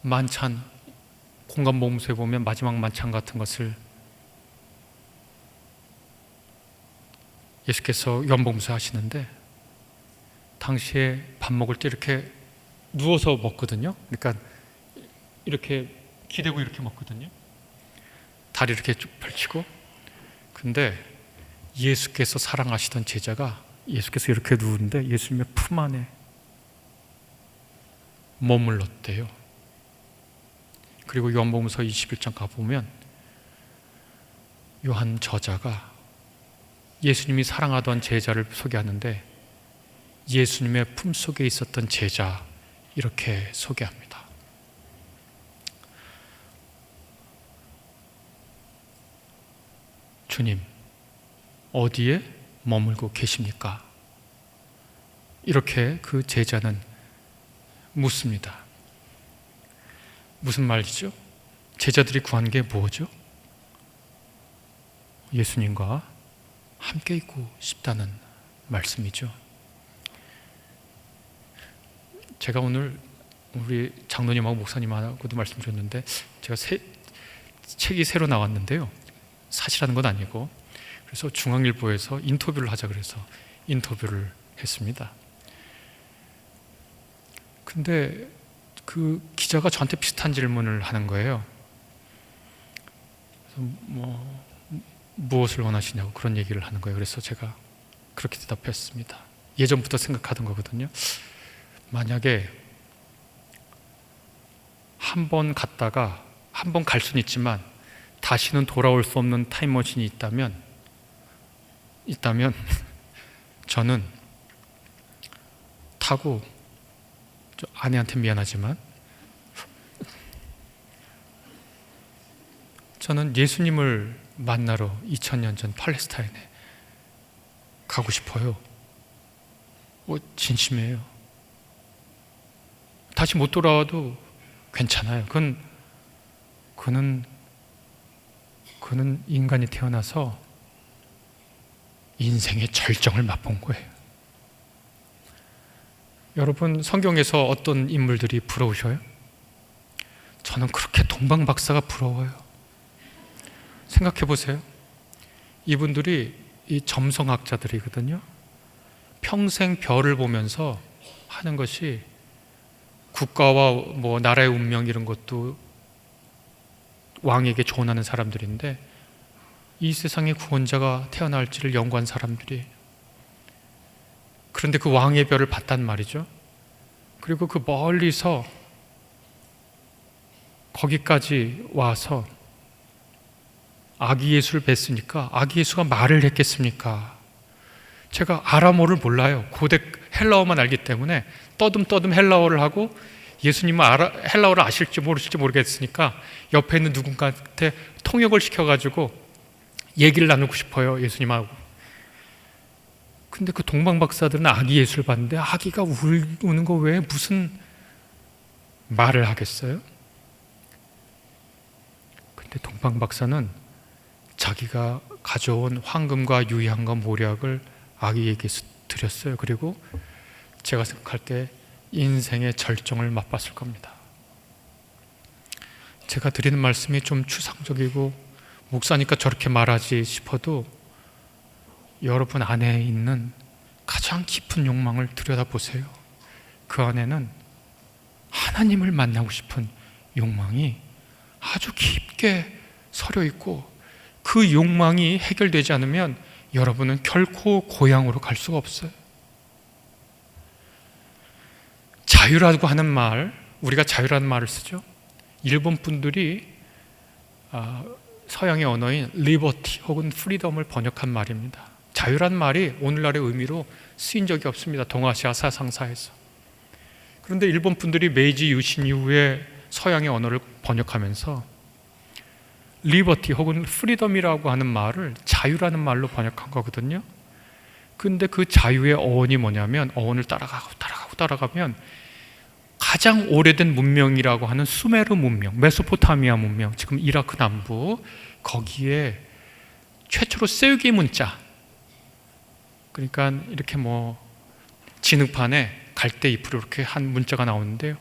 만찬, 공간복음서에 보면 마지막 만찬 같은 것을 예수께서 요한복음서 하시는데 당시에 밥 먹을 때 이렇게 누워서 먹거든요. 그러니까 이렇게 기대고 이렇게 먹거든요. 다리 이렇게 쭉 펼치고. 근데 예수께서 사랑하시던 제자가 예수께서 이렇게 누우는데 예수님의 품 안에 머물렀대요. 그리고 요한복음서 21장 가보면 요한 저자가 예수님이 사랑하던 제자를 소개하는데 예수님의 품속에 있었던 제자 이렇게 소개합니다. 주님, 어디에 머물고 계십니까? 이렇게 그 제자는 묻습니다. 무슨 말이죠? 제자들이 구한 게 뭐죠? 예수님과 함께 있고 싶다는 말씀이죠. 제가 오늘 우리 장로님하고 목사님하고도 말씀드렸는데 제가 책이 새로 나왔는데요. 사실하는 건 아니고 그래서 중앙일보에서 인터뷰를 하자 그래서 인터뷰를 했습니다. 근데 그 기자가 저한테 비슷한 질문을 하는 거예요. 그래서 무엇을 원하시냐고 그런 얘기를 하는 거예요. 그래서 제가 그렇게 대답했습니다. 예전부터 생각하던 거거든요. 만약에 한 번 갔다가 한 번 갈 수는 있지만 다시는 돌아올 수 없는 타임머신이 있다면 저는 타고 아내한테 미안하지만 저는 예수님을 만나러 2000년 전 팔레스타인에 가고 싶어요. 진심이에요. 다시 못 돌아와도 괜찮아요. 그는 인간이 태어나서 인생의 절정을 맛본 거예요. 여러분, 성경에서 어떤 인물들이 부러우셔요? 저는 그렇게 동방박사가 부러워요. 생각해 보세요. 이분들이 이 점성학자들이거든요. 평생 별을 보면서 하는 것이 국가와 나라의 운명 이런 것도 왕에게 조언하는 사람들인데 이 세상에 구원자가 태어날지를 연구한 사람들이 그런데 그 왕의 별을 봤단 말이죠. 그리고 그 멀리서 거기까지 와서 아기 예수를 뵀으니까 아기 예수가 말을 했겠습니까? 제가 아람어를 몰라요. 고대 헬라어만 알기 때문에 떠듬떠듬 헬라어를 하고 예수님은 헬라어를 아실지 모르실지 모르겠으니까 옆에 있는 누군가한테 통역을 시켜가지고 얘기를 나누고 싶어요. 예수님하고. 근데 그 동방박사들은 아기 예수를 봤는데 아기가 우는 거 외에 무슨 말을 하겠어요? 근데 동방박사는 자기가 가져온 황금과 유향과 모략을 아기에게 드렸어요. 그리고 제가 생각할 때 인생의 절정을 맛봤을 겁니다. 제가 드리는 말씀이 좀 추상적이고 목사니까 저렇게 말하지 싶어도 여러분 안에 있는 가장 깊은 욕망을 들여다보세요. 그 안에는 하나님을 만나고 싶은 욕망이 아주 깊게 서려 있고 그 욕망이 해결되지 않으면 여러분은 결코 고향으로 갈 수가 없어요. 자유라고 하는 말, 우리가 자유라는 말을 쓰죠. 일본 분들이 서양의 언어인 liberty 혹은 freedom을 번역한 말입니다. 자유란 말이 오늘날의 의미로 쓰인 적이 없습니다. 동아시아 사상사에서. 그런데 일본 분들이 메이지 유신 이후에 서양의 언어를 번역하면서 liberty 혹은 freedom이라고 하는 말을 자유라는 말로 번역한 거거든요. 근데 그 자유의 어원이 뭐냐면 어원을 따라가면 가장 오래된 문명이라고 하는 수메르 문명, 메소포타미아 문명, 지금 이라크 남부 거기에 최초로 세우기 문자, 그러니까 이렇게 진흙판에 갈대 잎으로 이렇게 한 문자가 나오는데요.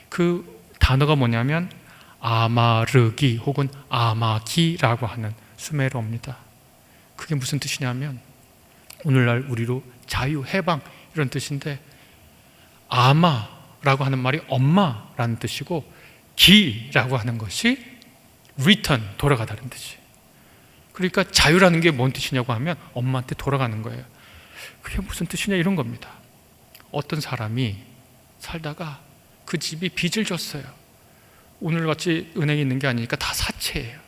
그 단어가 뭐냐면 아마르기 혹은 아마기라고 하는 수메르어입니다. 그게 무슨 뜻이냐면 오늘날 우리로 자유, 해방 이런 뜻인데, 아마라고 하는 말이 엄마라는 뜻이고, 기라고 하는 것이 return, 돌아가다는 뜻이에요. 그러니까 자유라는 게 뭔 뜻이냐고 하면 엄마한테 돌아가는 거예요. 그게 무슨 뜻이냐 이런 겁니다. 어떤 사람이 살다가 그 집이 빚을 졌어요. 오늘같이 은행에 있는 게 아니니까 다 사채예요.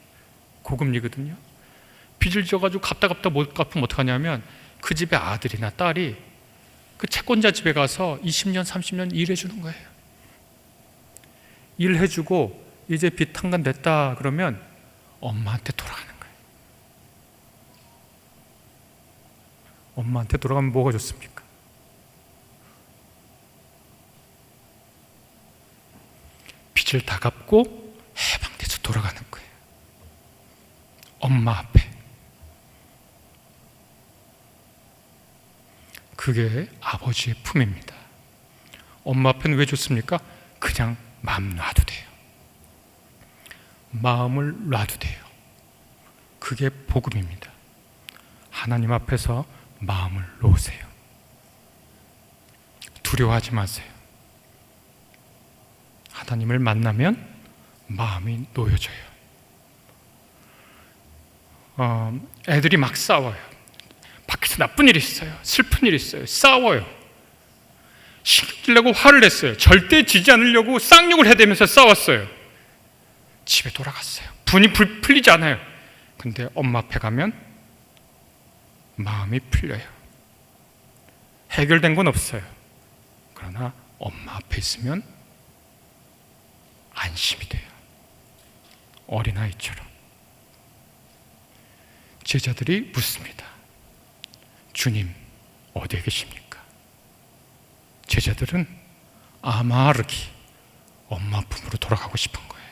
고금리거든요. 빚을 져가지고 갚다 못 갚으면 어떡하냐면 그 집의 아들이나 딸이 그 채권자 집에 가서 20년, 30년 일해주는 거예요. 일해주고 이제 빚 탕감 됐다 그러면 엄마한테 돌아가는 거예요. 엄마한테 돌아가면 뭐가 좋습니까? 빚을 다 갚고 해방돼서 돌아가는 거예요. 엄마 앞에. 그게 아버지의 품입니다. 엄마 앞에는 왜 좋습니까? 그냥 마음 놔도 돼요. 마음을 놔도 돼요. 그게 복음입니다. 하나님 앞에서 마음을 놓으세요. 두려워하지 마세요. 하나님을 만나면 마음이 놓여져요. 애들이 막 싸워요. 밖에서 나쁜 일이 있어요. 슬픈 일이 있어요. 싸워요. 신경질 내고 화를 냈어요. 절대 지지 않으려고 쌍욕을 해대면서 싸웠어요. 집에 돌아갔어요. 분이 풀리지 않아요. 근데 엄마 앞에 가면 마음이 풀려요. 해결된 건 없어요. 그러나 엄마 앞에 있으면 안심이 돼요. 어린아이처럼. 제자들이 묻습니다. 주님, 어디에 계십니까? 제자들은 아마르기, 엄마 품으로 돌아가고 싶은 거예요.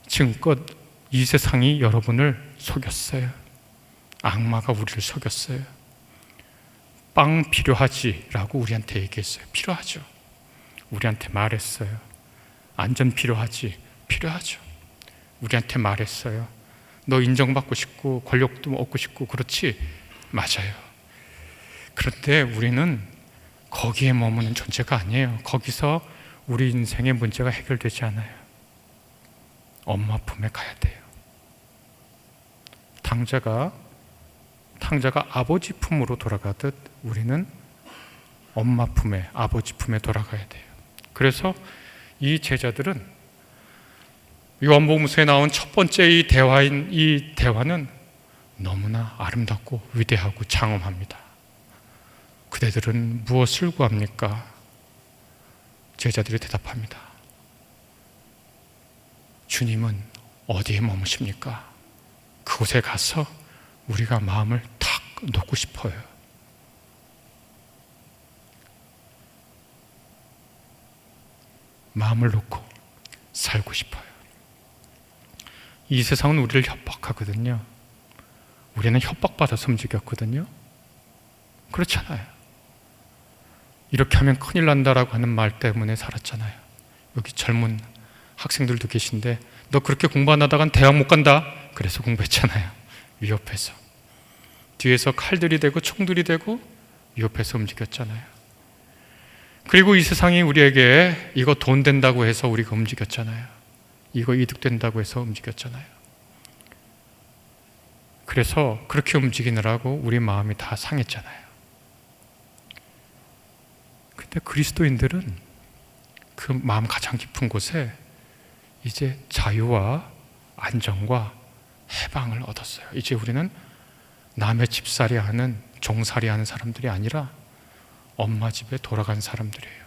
지금껏 이 세상이 여러분을 속였어요. 악마가 우리를 속였어요. 빵 필요하지? 라고 우리한테 얘기했어요. 필요하죠. 우리한테 말했어요. 안전 필요하지? 필요하죠. 우리한테 말했어요. 너 인정받고 싶고 권력도 얻고 싶고 그렇지? 맞아요. 그런데 우리는 거기에 머무는 존재가 아니에요. 거기서 우리 인생의 문제가 해결되지 않아요. 엄마 품에 가야 돼요. 탕자가 아버지 품으로 돌아가듯 우리는 엄마 품에, 아버지 품에 돌아가야 돼요. 그래서 이 제자들은 요한복음서에 나온 첫 번째 이 대화는 너무나 아름답고 위대하고 장엄합니다. 그대들은 무엇을 구합니까? 제자들이 대답합니다. 주님은 어디에 머무십니까? 그곳에 가서 우리가 마음을 탁 놓고 싶어요. 마음을 놓고 살고 싶어요. 이 세상은 우리를 협박하거든요. 우리는 협박받아서 움직였거든요. 그렇잖아요. 이렇게 하면 큰일 난다라고 하는 말 때문에 살았잖아요. 여기 젊은 학생들도 계신데 너 그렇게 공부 안 하다간 대학 못 간다. 그래서 공부했잖아요. 위협해서. 뒤에서 칼들이 되고 총들이 되고 위협해서 움직였잖아요. 그리고 이 세상이 우리에게 이거 돈 된다고 해서 우리가 움직였잖아요. 이거 이득 된다고 해서 움직였잖아요. 그래서 그렇게 움직이느라고 우리 마음이 다 상했잖아요. 근데 그리스도인들은 그 마음 가장 깊은 곳에 이제 자유와 안정과 해방을 얻었어요. 이제 우리는 남의 집살이 하는, 종살이 하는 사람들이 아니라 엄마 집에 돌아간 사람들이에요.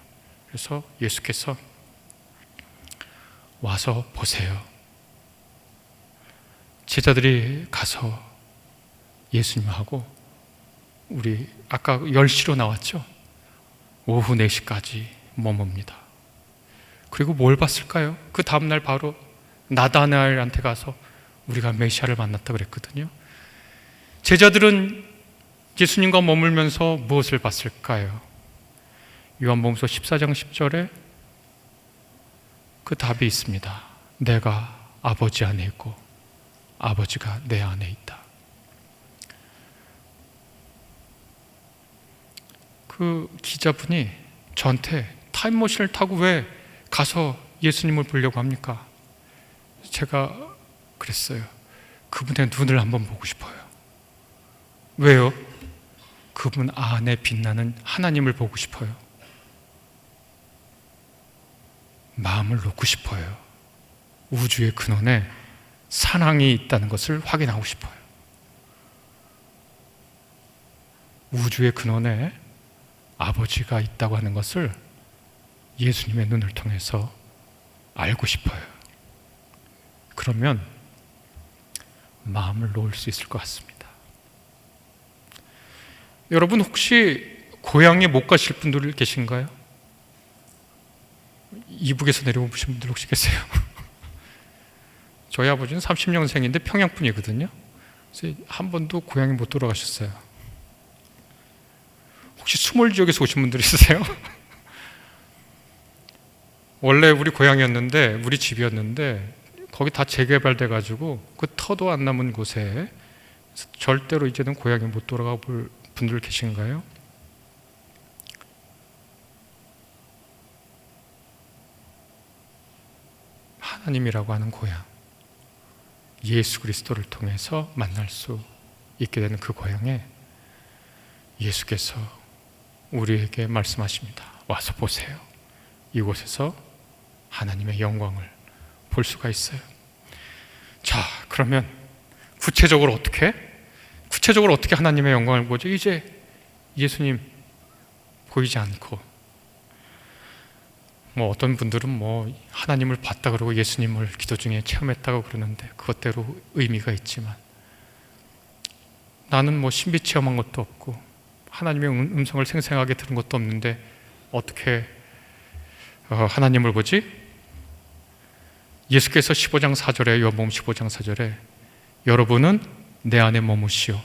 그래서 예수께서 와서 보세요. 제자들이 가서 예수님하고 우리 아까 10시로 나왔죠? 오후 4시까지 머뭅니다. 그리고 뭘 봤을까요? 그 다음날 바로 나다나엘한테 가서 우리가 메시아를 만났다 그랬거든요. 제자들은 예수님과 머물면서 무엇을 봤을까요? 요한복음서 14장 10절에 그 답이 있습니다. 내가 아버지 안에 있고 아버지가 내 안에 있다. 그 기자분이 저한테 타임머신을 타고 왜 가서 예수님을 보려고 합니까? 제가 그랬어요. 그분의 눈을 한번 보고 싶어요. 왜요? 그분 안에 빛나는 하나님을 보고 싶어요. 마음을 놓고 싶어요. 우주의 근원에 사랑이 있다는 것을 확인하고 싶어요. 우주의 근원에 아버지가 있다고 하는 것을 예수님의 눈을 통해서 알고 싶어요. 그러면 마음을 놓을 수 있을 것 같습니다. 여러분 혹시 고향에 못 가실 분들 계신가요? 이북에서 내려오신 분들 혹시 계세요? 저희 아버지는 30년생인데 평양분이거든요. 그래서 한 번도 고향에 못 돌아가셨어요. 혹시 수몰 지역에서 오신 분들 있으세요? 원래 우리 고향이었는데, 우리 집이었는데 거기 다 재개발돼 가지고 그 터도 안 남은 곳에 절대로 이제는 고향에 못 돌아가 볼 분들 계신가요? 하나님이라고 하는 고향, 예수 그리스도를 통해서 만날 수 있게 되는 그 고향에 예수께서 우리에게 말씀하십니다. 와서 보세요. 이곳에서 하나님의 영광을 볼 수가 있어요. 자, 그러면 구체적으로 어떻게 하나님의 영광을 보죠? 이제 예수님 보이지 않고, 어떤 분들은 하나님을 봤다 그러고 예수님을 기도 중에 체험했다고 그러는데 그것대로 의미가 있지만, 나는 신비 체험한 것도 없고 하나님의 음성을 생생하게 들은 것도 없는데 어떻게 하나님을 보지? 예수께서 15장 4절에, 요한복음 15장 4절에 여러분은 내 안에 머무세요.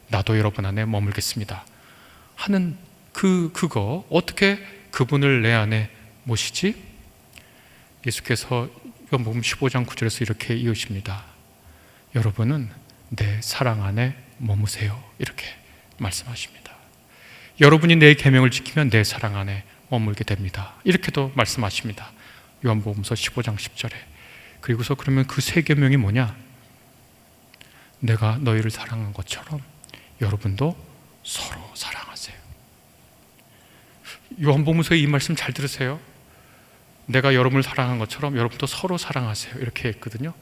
나도 여러분 안에 머물겠습니다 하는 그거, 어떻게 그분을 내 안에 모시지? 예수께서 요한복음 15장 9절에서 이렇게 이으십니다. 여러분은 내 사랑 안에 머무세요. 이렇게 말씀하십니다. 여러분이 내 계명을 지키면 내 사랑 안에 머물게 됩니다. 이렇게도 말씀하십니다. 요한복음서 15장 10절에. 그리고서 그러면 그 세 계명이 뭐냐? 내가 너희를 사랑한 것처럼 여러분도 서로 사랑하세요. 요한복음서의 이 말씀 잘 들으세요. 내가 여러분을 사랑한 것처럼 여러분도 서로 사랑하세요. 이렇게 했거든요.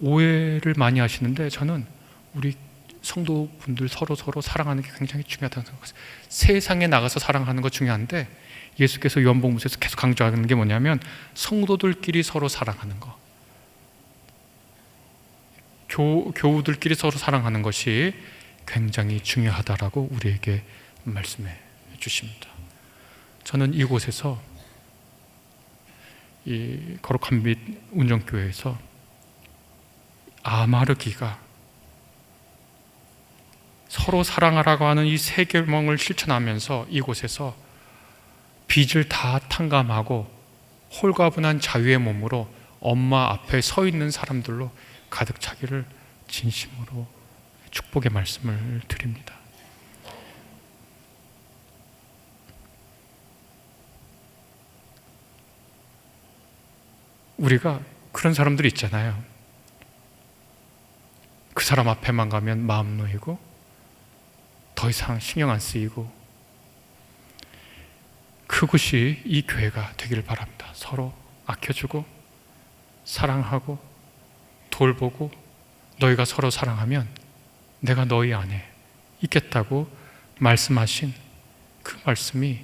오해를 많이 하시는데 저는 우리 성도분들 서로 사랑하는 게 굉장히 중요하다고 생각해요. 세상에 나가서 사랑하는 거 중요한데 예수께서 요한복음서에서 계속 강조하는 게 뭐냐면 성도들끼리 서로 사랑하는 거, 교우들끼리 서로 사랑하는 것이 굉장히 중요하다라고 우리에게 말씀해 주십니다. 저는 이곳에서, 이 거룩한 빛 운정교회에서 아마르기가 서로 사랑하라고 하는 이 세 계명을 실천하면서 이곳에서 빚을 다 탕감하고 홀가분한 자유의 몸으로 엄마 앞에 서 있는 사람들로 가득 차기를 진심으로 축복의 말씀을 드립니다. 우리가 그런 사람들이 있잖아요. 그 사람 앞에만 가면 마음 놓이고 더 이상 신경 안 쓰이고, 그것이 이 교회가 되기를 바랍니다. 서로 아껴주고 사랑하고 돌보고, 너희가 서로 사랑하면 내가 너희 안에 있겠다고 말씀하신 그 말씀이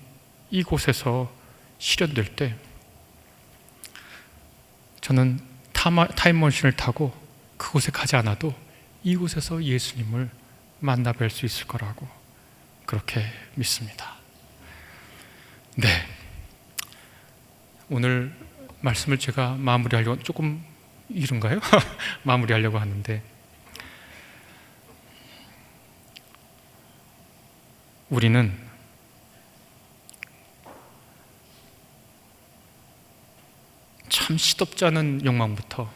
이곳에서 실현될 때 저는 타임머신을 타고 그곳에 가지 않아도 이곳에서 예수님을 만나 뵐 수 있을 거라고 그렇게 믿습니다. 네, 오늘 말씀을 제가 마무리하려고, 조금 이른가요? 마무리하려고 하는데, 우리는 참 시덥지 않은 욕망부터,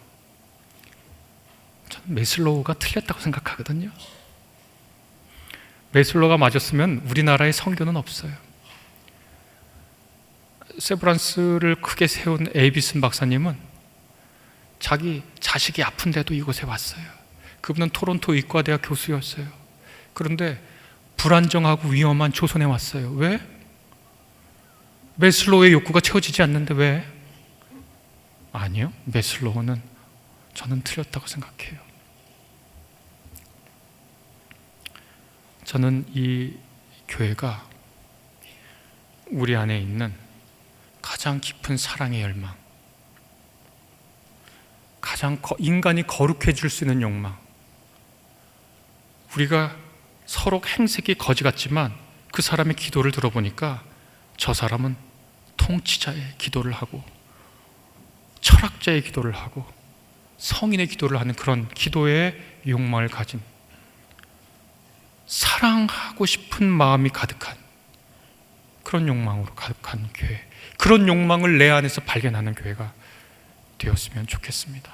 저는 메슬로우가 틀렸다고 생각하거든요. 메슬로가 맞았으면 우리나라에 선교는 없어요. 세브란스를 크게 세운 에이비슨 박사님은 자기 자식이 아픈데도 이곳에 왔어요. 그분은 토론토 의과대학 교수였어요. 그런데 불안정하고 위험한 조선에 왔어요. 왜? 메슬로우의 욕구가 채워지지 않는데 왜? 아니요, 메슬로우는 저는 틀렸다고 생각해요. 저는 이 교회가 우리 안에 있는 가장 깊은 사랑의 열망, 가장 인간이 거룩해질 수 있는 욕망, 우리가 서로 행색이 거지 같지만 그 사람의 기도를 들어보니까 저 사람은 통치자의 기도를 하고 철학자의 기도를 하고 성인의 기도를 하는 그런 기도의 욕망을 가진, 사랑하고 싶은 마음이 가득한 그런 욕망으로 가득한 교회, 그런 욕망을 내 안에서 발견하는 교회가 되었으면 좋겠습니다.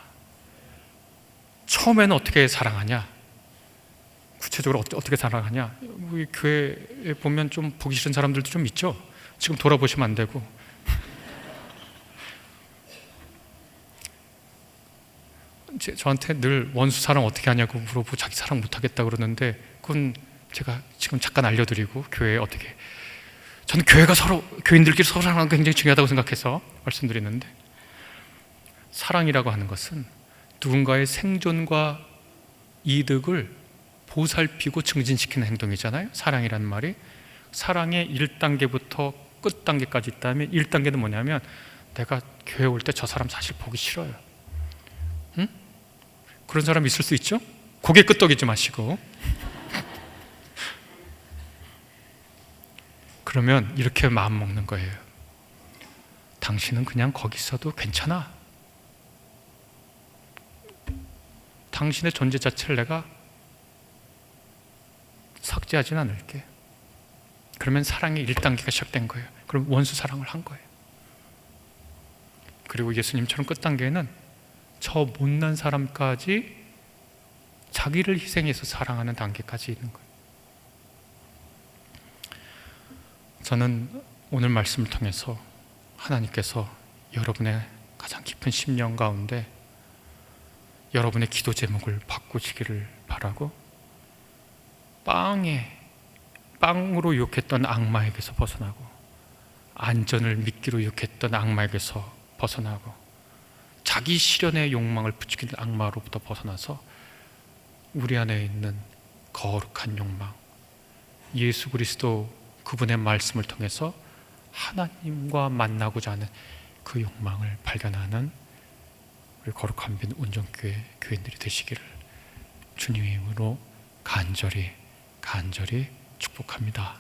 처음에는 어떻게 사랑하냐? 구체적으로 어떻게 사랑하냐? 우리 교회에 보면 좀 보기 싫은 사람들도 좀 있죠? 지금 돌아보시면 안 되고. 저한테 늘 원수 사랑 어떻게 하냐고 물어보고 자기 사랑 못하겠다 그러는데, 그건 제가 지금 잠깐 알려드리고, 교회에 어떻게, 저는 교회가 교인들끼리 서로 사랑하는 게 굉장히 중요하다고 생각해서 말씀드리는데, 사랑이라고 하는 것은 누군가의 생존과 이득을 보살피고 증진시키는 행동이잖아요. 사랑이라는 말이 사랑의 1단계부터 끝단계까지 있다면, 1단계는 뭐냐면 내가 교회 올 때 저 사람 사실 보기 싫어요. 응? 그런 사람 있을 수 있죠? 고개 끄덕이지 마시고. 그러면 이렇게 마음 먹는 거예요. 당신은 그냥 거기 있어도 괜찮아. 당신의 존재 자체를 내가 삭제하진 않을게. 그러면 사랑의 1단계가 시작된 거예요. 그럼 원수 사랑을 한 거예요. 그리고 예수님처럼 끝단계에는 저 못난 사람까지 자기를 희생해서 사랑하는 단계까지 있는 거예요. 저는 오늘 말씀을 통해서 하나님께서 여러분의 가장 깊은 심령 가운데 여러분의 기도 제목을 바꾸시기를 바라고, 빵으로 유혹했던 악마에게서 벗어나고, 안전을 미끼로 유혹했던 악마에게서 벗어나고, 자기 실현의 욕망을 부추기는 악마로부터 벗어나서 우리 안에 있는 거룩한 욕망, 예수 그리스도 그분의 말씀을 통해서 하나님과 만나고자 하는 그 욕망을 발견하는 우리 거룩한 빛 운정교회 교인들이 되시기를 주님의 이름으로 간절히 축복합니다.